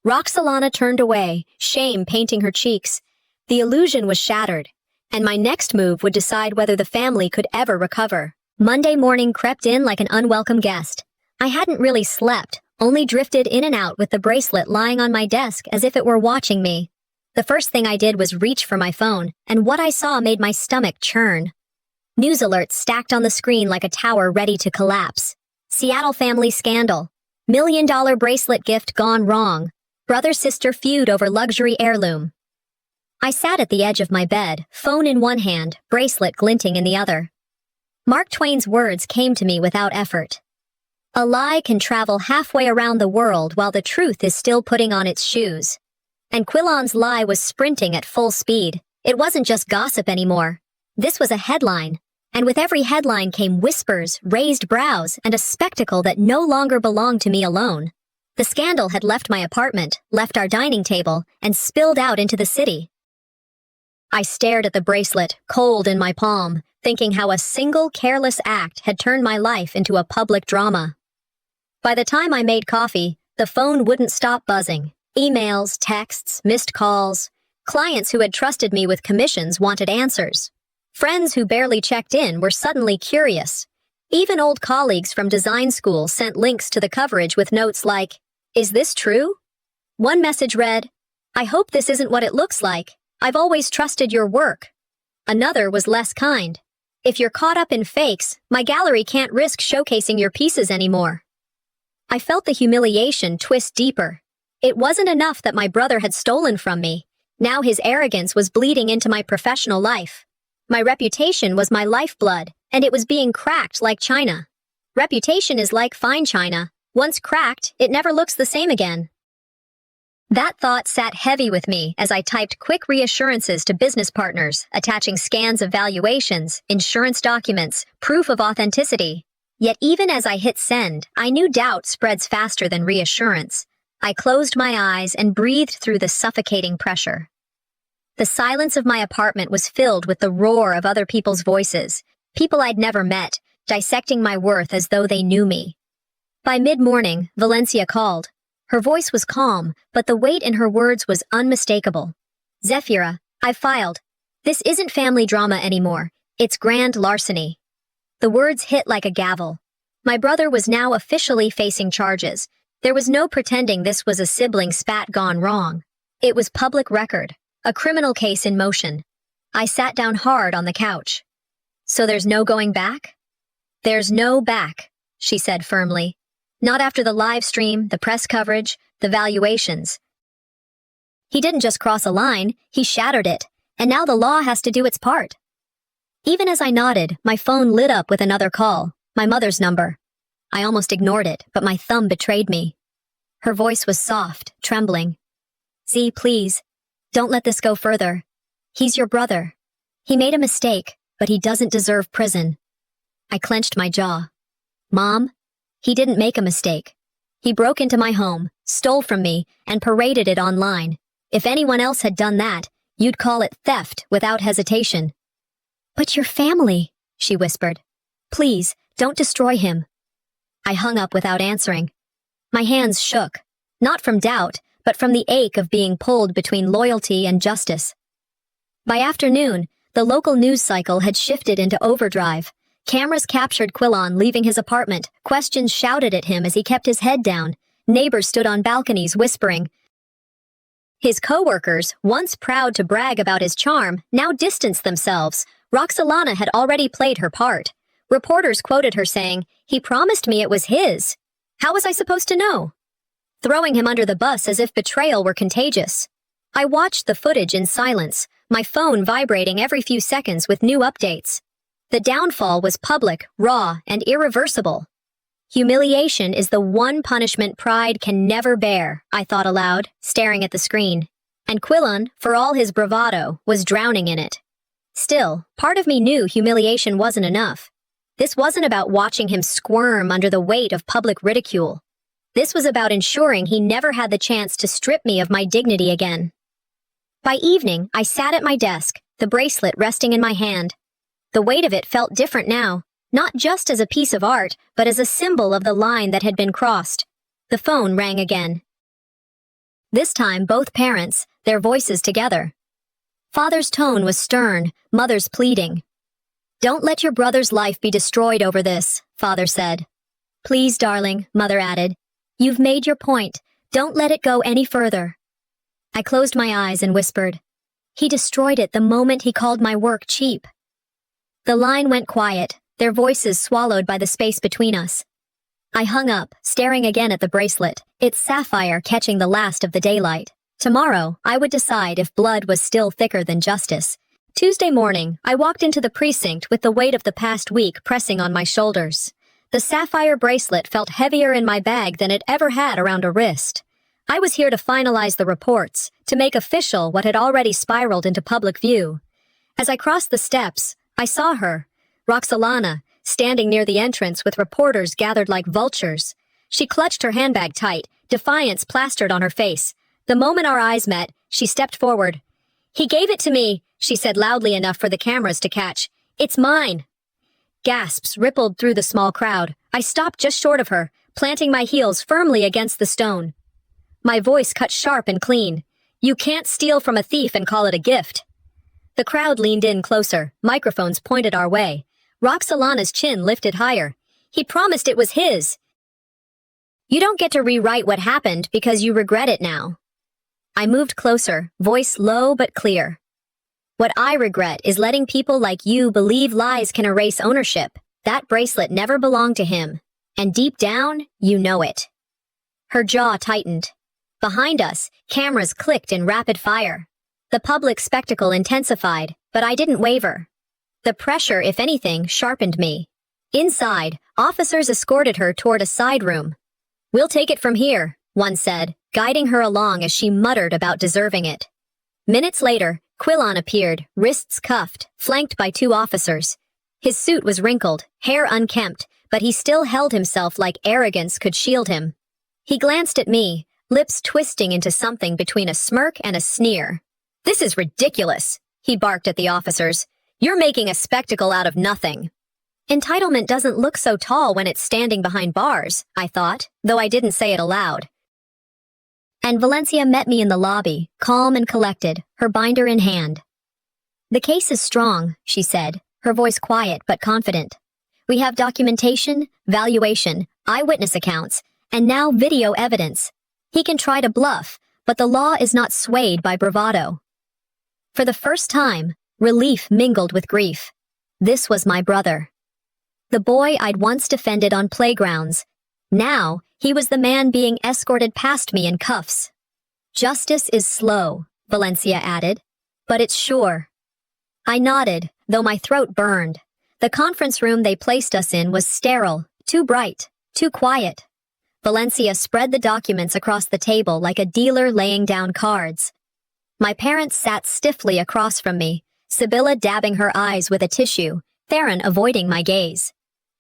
Roxalana turned away, shame painting her cheeks. The illusion was shattered, and my next move would decide whether the family could ever recover. Monday morning crept in like an unwelcome guest. I hadn't really slept, only drifted in and out with the bracelet lying on my desk as if it were watching me. The first thing I did was reach for my phone, and what I saw made my stomach churn. News alerts stacked on the screen like a tower ready to collapse. Seattle family scandal. $1 million bracelet gift gone wrong. Brother-sister feud over luxury heirloom. I sat at the edge of my bed, phone in one hand, bracelet glinting in the other. Mark Twain's words came to me without effort. A lie can travel halfway around the world while the truth is still putting on its shoes. And Quillon's lie was sprinting at full speed. It wasn't just gossip anymore. This was a headline. And with every headline came whispers, raised brows, and a spectacle that no longer belonged to me alone. The scandal had left my apartment, left our dining table, and spilled out into the city. I stared at the bracelet, cold in my palm, thinking how a single careless act had turned my life into a public drama. By the time I made coffee, the phone wouldn't stop buzzing. Emails, texts, missed calls. Clients who had trusted me with commissions wanted answers. Friends who barely checked in were suddenly curious. Even old colleagues from design school sent links to the coverage with notes like, "Is this true?" One message read, "I hope this isn't what it looks like. I've always trusted your work." Another was less kind. "If you're caught up in fakes, my gallery can't risk showcasing your pieces anymore." I felt the humiliation twist deeper. It wasn't enough that my brother had stolen from me. Now his arrogance was bleeding into my professional life. My reputation was my lifeblood, and it was being cracked like china. Reputation is like fine china. Once cracked, it never looks the same again. That thought sat heavy with me as I typed quick reassurances to business partners, attaching scans of valuations, insurance documents, proof of authenticity. Yet even as I hit send, I knew doubt spreads faster than reassurance. I closed my eyes and breathed through the suffocating pressure. The silence of my apartment was filled with the roar of other people's voices, people I'd never met, dissecting my worth as though they knew me. By mid-morning, Valencia called. Her voice was calm, but the weight in her words was unmistakable. "Zephyra, I've filed. This isn't family drama anymore. It's grand larceny." The words hit like a gavel. My brother was now officially facing charges. There was no pretending this was a sibling spat gone wrong. It was public record, a criminal case in motion. I sat down hard on the couch. "So there's no going back?" "There's no back," she said firmly. "Not after the live stream, the press coverage, the valuations." He didn't just cross a line, he shattered it, and now the law has to do its part. Even as I nodded, my phone lit up with another call, my mother's number. I almost ignored it, but my thumb betrayed me. Her voice was soft, trembling. "Z, please, don't let this go further. He's your brother. He made a mistake, but he doesn't deserve prison." I clenched my jaw. "Mom, he didn't make a mistake. He broke into my home, stole from me, and paraded it online. If anyone else had done that, you'd call it theft without hesitation." "But your family," she whispered. "Please, don't destroy him." I hung up without answering. My hands shook, not from doubt, but from the ache of being pulled between loyalty and justice. By afternoon, the local news cycle had shifted into overdrive. Cameras captured Quillon leaving his apartment, questions shouted at him as he kept his head down, neighbors stood on balconies whispering. His co-workers, once proud to brag about his charm, now distanced themselves. Roxalana had already played her part. Reporters quoted her saying, "He promised me it was his. How was I supposed to know?" Throwing him under the bus as if betrayal were contagious. I watched the footage in silence, my phone vibrating every few seconds with new updates. The downfall was public, raw, and irreversible. Humiliation is the one punishment pride can never bear, I thought aloud, staring at the screen. And Quillon, for all his bravado, was drowning in it. Still, part of me knew humiliation wasn't enough. This wasn't about watching him squirm under the weight of public ridicule. This was about ensuring he never had the chance to strip me of my dignity again. By evening, I sat at my desk, the bracelet resting in my hand. The weight of it felt different now, not just as a piece of art, but as a symbol of the line that had been crossed. The phone rang again. This time, both parents, their voices together. Father's tone was stern, mother's pleading. "Don't let your brother's life be destroyed over this," father said. "Please, darling," mother added. "You've made your point. Don't let it go any further." I closed my eyes and whispered. "He destroyed it the moment he called my work cheap." The line went quiet, their voices swallowed by the space between us. I hung up, staring again at the bracelet, its sapphire catching the last of the daylight. Tomorrow, I would decide if blood was still thicker than justice. Tuesday morning, I walked into the precinct with the weight of the past week pressing on my shoulders. The sapphire bracelet felt heavier in my bag than it ever had around a wrist. I was here to finalize the reports, to make official what had already spiraled into public view. As I crossed the steps, I saw her, Roxalana, standing near the entrance with reporters gathered like vultures. She clutched her handbag tight, defiance plastered on her face. The moment our eyes met, she stepped forward. "He gave it to me," she said loudly enough for the cameras to catch. "It's mine." Gasps rippled through the small crowd. I stopped just short of her, planting my heels firmly against the stone. My voice cut sharp and clean. "You can't steal from a thief and call it a gift." The crowd leaned in closer, microphones pointed our way. Roxalana's chin lifted higher. "He promised it was his. You don't get to rewrite what happened because you regret it now." I moved closer, voice low but clear. "What I regret is letting people like you believe lies can erase ownership. That bracelet never belonged to him. And deep down, you know it." Her jaw tightened. Behind us, cameras clicked in rapid fire. The public spectacle intensified, but I didn't waver. The pressure, if anything, sharpened me. Inside, officers escorted her toward a side room. "We'll take it from here," one said, guiding her along as she muttered about deserving it. Minutes later, Quillon appeared, wrists cuffed, flanked by two officers. His suit was wrinkled, hair unkempt, but he still held himself like arrogance could shield him. He glanced at me, lips twisting into something between a smirk and a sneer. This is ridiculous, he barked at the officers. You're making a spectacle out of nothing. Entitlement doesn't look so tall when it's standing behind bars, I thought, though I didn't say it aloud. And Valencia met me in the lobby, calm and collected, her binder in hand. The case is strong, she said, her voice quiet but confident. We have documentation, valuation, eyewitness accounts, and now video evidence. He can try to bluff, but the law is not swayed by bravado. For the first time, relief mingled with grief. This was my brother. The boy I'd once defended on playgrounds. Now, he was the man being escorted past me in cuffs. Justice is slow, Valencia added, but it's sure. I nodded, though my throat burned. The conference room they placed us in was sterile, too bright, too quiet. Valencia spread the documents across the table like a dealer laying down cards. My parents sat stiffly across from me, Sibylla dabbing her eyes with a tissue, Theron avoiding my gaze.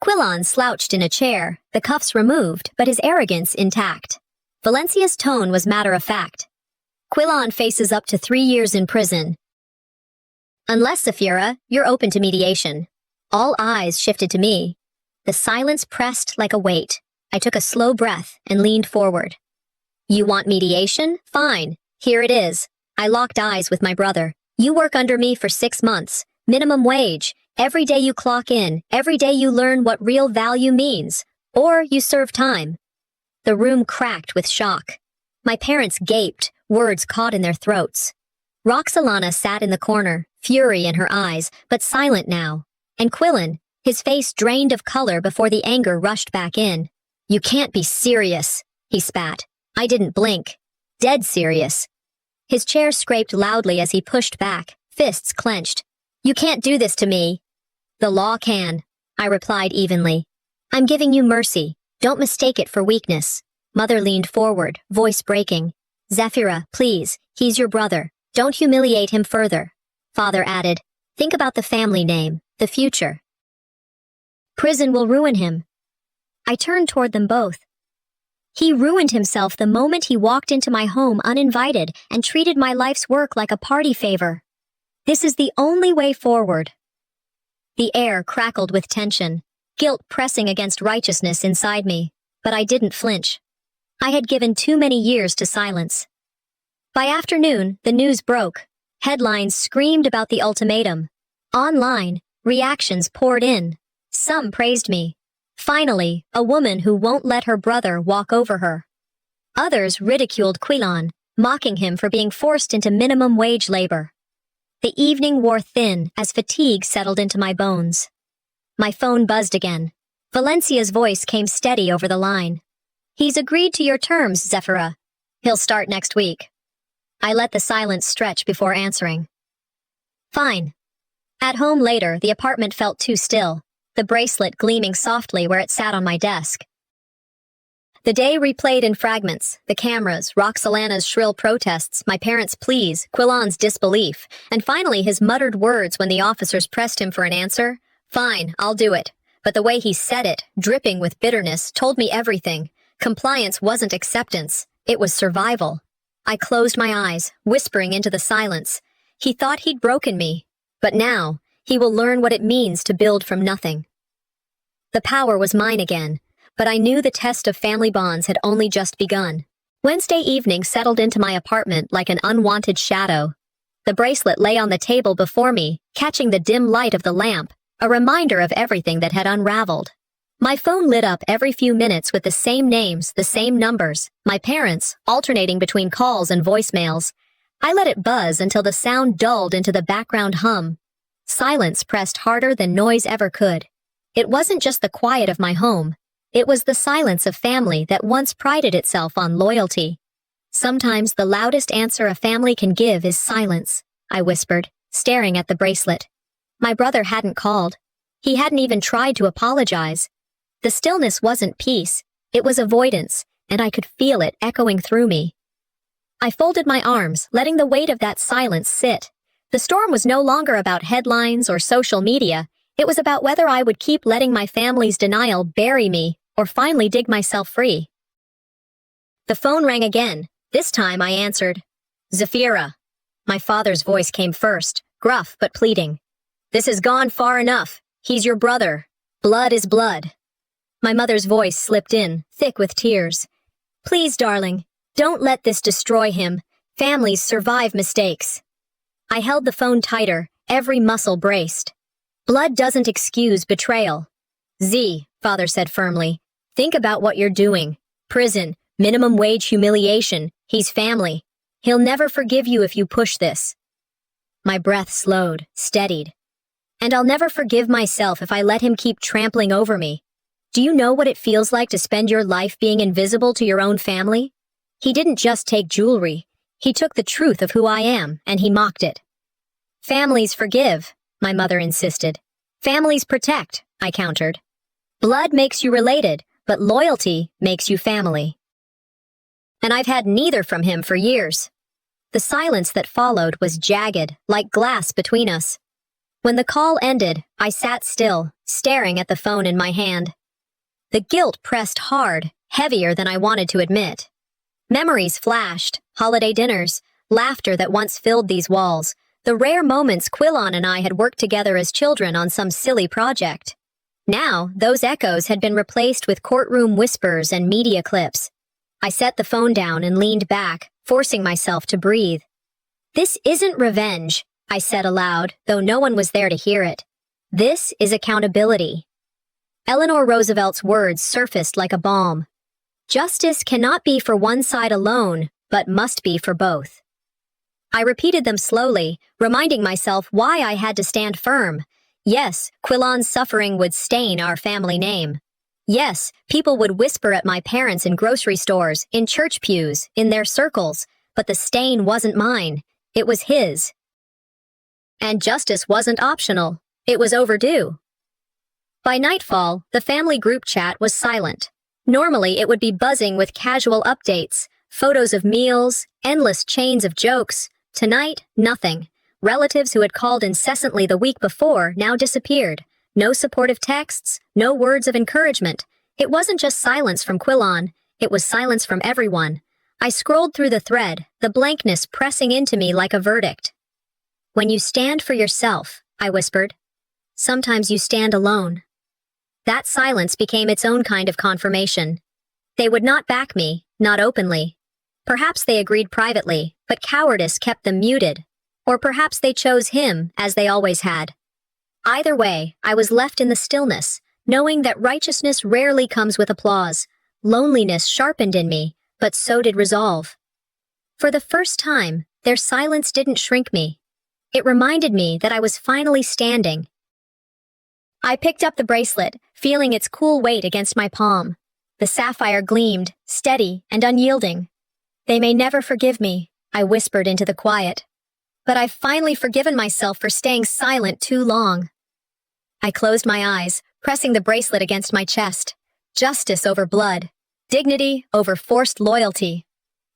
Quillon slouched in a chair, the cuffs removed, but his arrogance intact. Valencia's tone was matter-of-fact. Quillon faces up to 3 years in prison. Unless, Zafira, you're open to mediation. All eyes shifted to me. The silence pressed like a weight. I took a slow breath and leaned forward. You want mediation? Fine. Here it is. I locked eyes with my brother. You work under me for 6 months. Minimum wage. Every day you clock in. Every day you learn what real value means. Or you serve time. The room cracked with shock. My parents gaped, words caught in their throats. Roxalana sat in the corner, fury in her eyes, but silent now. And Quillon, his face drained of color before the anger rushed back in. You can't be serious, he spat. I didn't blink. Dead serious. His chair scraped loudly as he pushed back, fists clenched. You can't do this to me. The law can, I replied evenly. I'm giving you mercy. Don't mistake it for weakness. Mother leaned forward, voice breaking. Zafira, please, he's your brother. Don't humiliate him further. Father added, think about the family name, the future. Prison will ruin him. I turned toward them both. He ruined himself the moment he walked into my home uninvited and treated my life's work like a party favor. This is the only way forward. The air crackled with tension, guilt pressing against righteousness inside me, but I didn't flinch. I had given too many years to silence. By afternoon, the news broke. Headlines screamed about the ultimatum. Online, reactions poured in. Some praised me. Finally, a woman who won't let her brother walk over her. Others ridiculed Quillon, mocking him for being forced into minimum wage labor. The evening wore thin as fatigue settled into my bones. My phone buzzed again. Valencia's voice came steady over the line. He's agreed to your terms, Zafira. He'll start next week. I let the silence stretch before answering. Fine. At home later, the apartment felt too still, the bracelet gleaming softly where it sat on my desk. The day replayed in fragments, the cameras, Roxalana's shrill protests, my parents' pleas, Quillon's disbelief, and finally his muttered words when the officers pressed him for an answer. Fine, I'll do it. But the way he said it, dripping with bitterness, told me everything. Compliance wasn't acceptance, it was survival. I closed my eyes, whispering into the silence. He thought he'd broken me, but now, he will learn what it means to build from nothing. The power was mine again, but I knew the test of family bonds had only just begun. Wednesday evening settled into my apartment like an unwanted shadow. The bracelet lay on the table before me, catching the dim light of the lamp, a reminder of everything that had unraveled. My phone lit up every few minutes with the same names, the same numbers, my parents, alternating between calls and voicemails. I let it buzz until the sound dulled into the background hum. Silence pressed harder than noise ever could. It wasn't just the quiet of my home. It was the silence of family that once prided itself on loyalty. Sometimes the loudest answer a family can give is silence, I whispered, staring at the bracelet. My brother hadn't called. He hadn't even tried to apologize. The stillness wasn't peace, it was avoidance, and I could feel it echoing through me. I folded my arms, letting the weight of that silence sit. The storm was no longer about headlines or social media. It was about whether I would keep letting my family's denial bury me or finally dig myself free. The phone rang again. This time I answered. Zafira. My father's voice came first, gruff but pleading. "This has gone far enough. He's your brother. Blood is blood." My mother's voice slipped in, thick with tears. "Please, darling, don't let this destroy him. Families survive mistakes." I held the phone tighter, every muscle braced. "Blood doesn't excuse betrayal." "Z," father said firmly, "think about what you're doing. Prison, minimum wage humiliation. He's family. He'll never forgive you if you push this." My breath slowed, steadied. "And I'll never forgive myself if I let him keep trampling over me. Do you know what it feels like to spend your life being invisible to your own family? He didn't just take jewelry. He took the truth of who I am, and he mocked it." "Families forgive," my mother insisted. "Families protect," I countered. "Blood makes you related, but loyalty makes you family." And I've had neither from him for years. The silence that followed was jagged, like glass between us. When the call ended, I sat still, staring at the phone in my hand. The guilt pressed hard, heavier than I wanted to admit. Memories flashed, holiday dinners, laughter that once filled these walls, the rare moments Quillon and I had worked together as children on some silly project. Now, those echoes had been replaced with courtroom whispers and media clips. I set the phone down and leaned back, forcing myself to breathe. "This isn't revenge," I said aloud, though no one was there to hear it. "This is accountability." Eleanor Roosevelt's words surfaced like a balm. "Justice cannot be for one side alone, but must be for both." I repeated them slowly, reminding myself why I had to stand firm. Yes, Quillon's suffering would stain our family name. Yes, people would whisper at my parents in grocery stores, in church pews, in their circles, but the stain wasn't mine. It was his. And justice wasn't optional. It was overdue. By nightfall, the family group chat was silent. Normally, it would be buzzing with casual updates, photos of meals, endless chains of jokes. Tonight, nothing. Relatives who had called incessantly the week before now disappeared. No supportive texts, no words of encouragement. It wasn't just silence from Quillon, it was silence from everyone. I scrolled through the thread, the blankness pressing into me like a verdict. "When you stand for yourself," I whispered, "sometimes you stand alone." That silence became its own kind of confirmation. They would not back me, not openly. Perhaps they agreed privately, but cowardice kept them muted. Or perhaps they chose him, as they always had. Either way, I was left in the stillness, knowing that righteousness rarely comes with applause. Loneliness sharpened in me, but so did resolve. For the first time, their silence didn't shrink me. It reminded me that I was finally standing. I picked up the bracelet, feeling its cool weight against my palm. The sapphire gleamed, steady and unyielding. "They may never forgive me," I whispered into the quiet. "But I've finally forgiven myself for staying silent too long." I closed my eyes, pressing the bracelet against my chest. Justice over blood. Dignity over forced loyalty.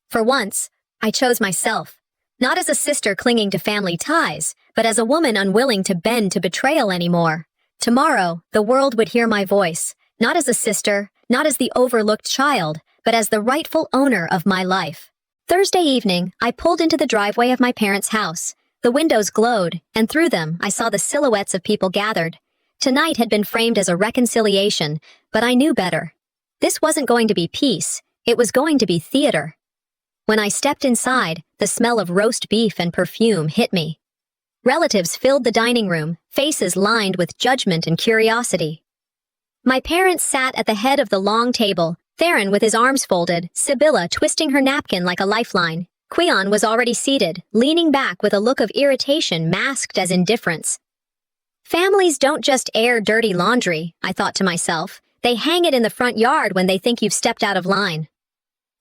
For once, I chose myself. Not as a sister clinging to family ties, but as a woman unwilling to bend to betrayal anymore. Tomorrow, the world would hear my voice, not as a sister, not as the overlooked child, but as the rightful owner of my life. Thursday evening, I pulled into the driveway of my parents' house. The windows glowed, and through them I saw the silhouettes of people gathered. Tonight had been framed as a reconciliation, but I knew better. This wasn't going to be peace, it was going to be theater. When I stepped inside, the smell of roast beef and perfume hit me. Relatives filled the dining room, faces lined with judgment and curiosity. My parents sat at the head of the long table, Theron with his arms folded, Sibylla twisting her napkin like a lifeline. Quillon was already seated, leaning back with a look of irritation masked as indifference. Families don't just air dirty laundry, I thought to myself. They hang it in the front yard when they think you've stepped out of line.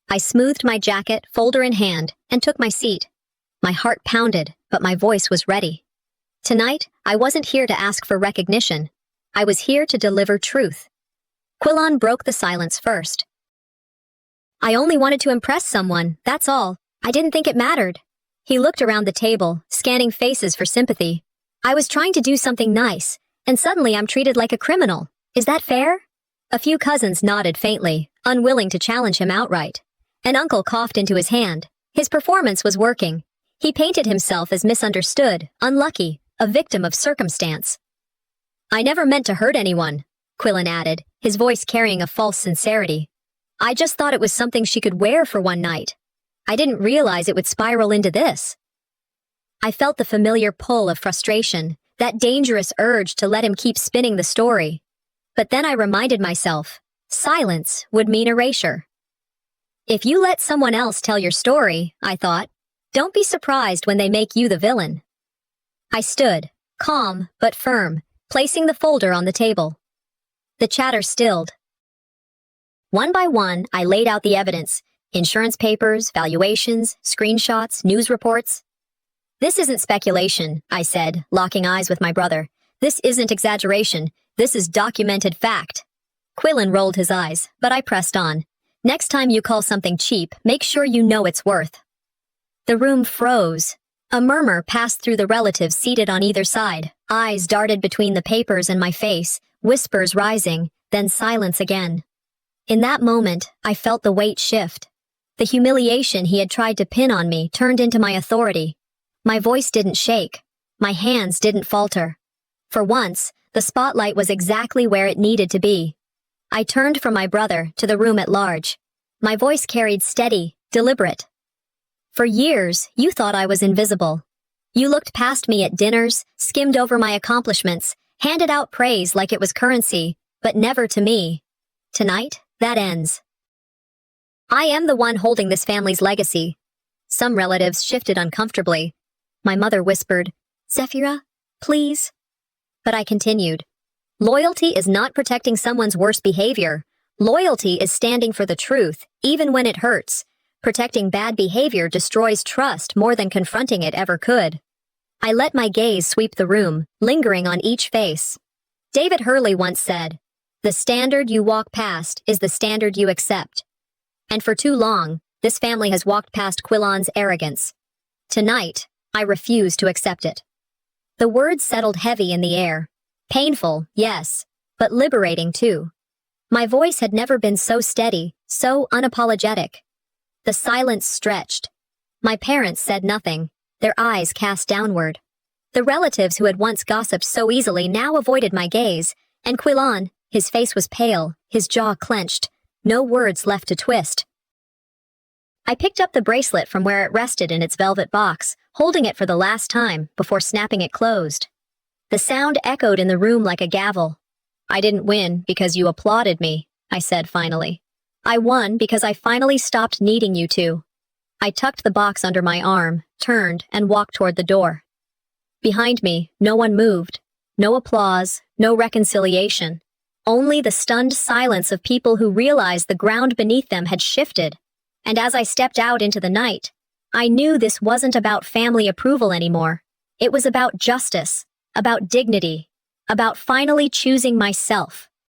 I smoothed my jacket, folder in hand, and took my seat. My heart pounded, but my voice was ready. Tonight, I wasn't here to ask for recognition. I was here to deliver truth. Quillon broke the silence first. "I only wanted to impress someone, that's all. I didn't think it mattered." He looked around the table, scanning faces for sympathy. "I was trying to do something nice, and suddenly I'm treated like a criminal. Is that fair?" A few cousins nodded faintly, unwilling to challenge him outright. An uncle coughed into his hand. His performance was working. He painted himself as misunderstood, unlucky, a victim of circumstance. "I never meant to hurt anyone," Quillan added, his voice carrying a false sincerity. "I just thought it was something she could wear for one night. I didn't realize it would spiral into this." I felt the familiar pull of frustration, that dangerous urge to let him keep spinning the story. But then I reminded myself, silence would mean erasure. If you let someone else tell your story, I thought, don't be surprised when they make you the villain. I stood, calm but firm, placing the folder on the table. The chatter stilled. One by one, I laid out the evidence: insurance papers, valuations, screenshots, news reports. "This isn't speculation," I said, locking eyes with my brother. "This isn't exaggeration. This is documented fact." Quillan rolled his eyes, but I pressed on. "Next time you call something cheap, make sure you know its worth." The room froze. A murmur passed through the relatives seated on either side. Eyes darted between the papers and my face, whispers rising, then silence again. In that moment, I felt the weight shift. The humiliation he had tried to pin on me turned into my authority. My voice didn't shake. My hands didn't falter. For once, the spotlight was exactly where it needed to be. I turned from my brother to the room at large. My voice carried steady, deliberate. "For years, you thought I was invisible. You looked past me at dinners, skimmed over my accomplishments, handed out praise like it was currency, but never to me. Tonight, that ends. I am the one holding this family's legacy." Some relatives shifted uncomfortably. My mother whispered, "Zephira, please." But I continued. "Loyalty is not protecting someone's worst behavior. Loyalty is standing for the truth, even when it hurts. Protecting bad behavior destroys trust more than confronting it ever could." I let my gaze sweep the room, lingering on each face. David Hurley once said, "The standard you walk past is the standard you accept." And for too long, this family has walked past Quillan's arrogance. Tonight, I refuse to accept it. The words settled heavy in the air. Painful, yes, but liberating too. My voice had never been so steady, so unapologetic. The silence stretched. My parents said nothing, their eyes cast downward. The relatives who had once gossiped so easily now avoided my gaze, and Quillan, his face was pale, his jaw clenched, no words left to twist. I picked up the bracelet from where it rested in its velvet box, holding it for the last time before snapping it closed. The sound echoed in the room like a gavel. "I didn't win because you applauded me," I said finally. "I won because I finally stopped needing you to." I tucked the box under my arm, turned, and walked toward the door. Behind me, no one moved. No applause, no reconciliation. Only the stunned silence of people who realized the ground beneath them had shifted. And as I stepped out into the night, I knew this wasn't about family approval anymore. It was about justice, about dignity, about finally choosing myself.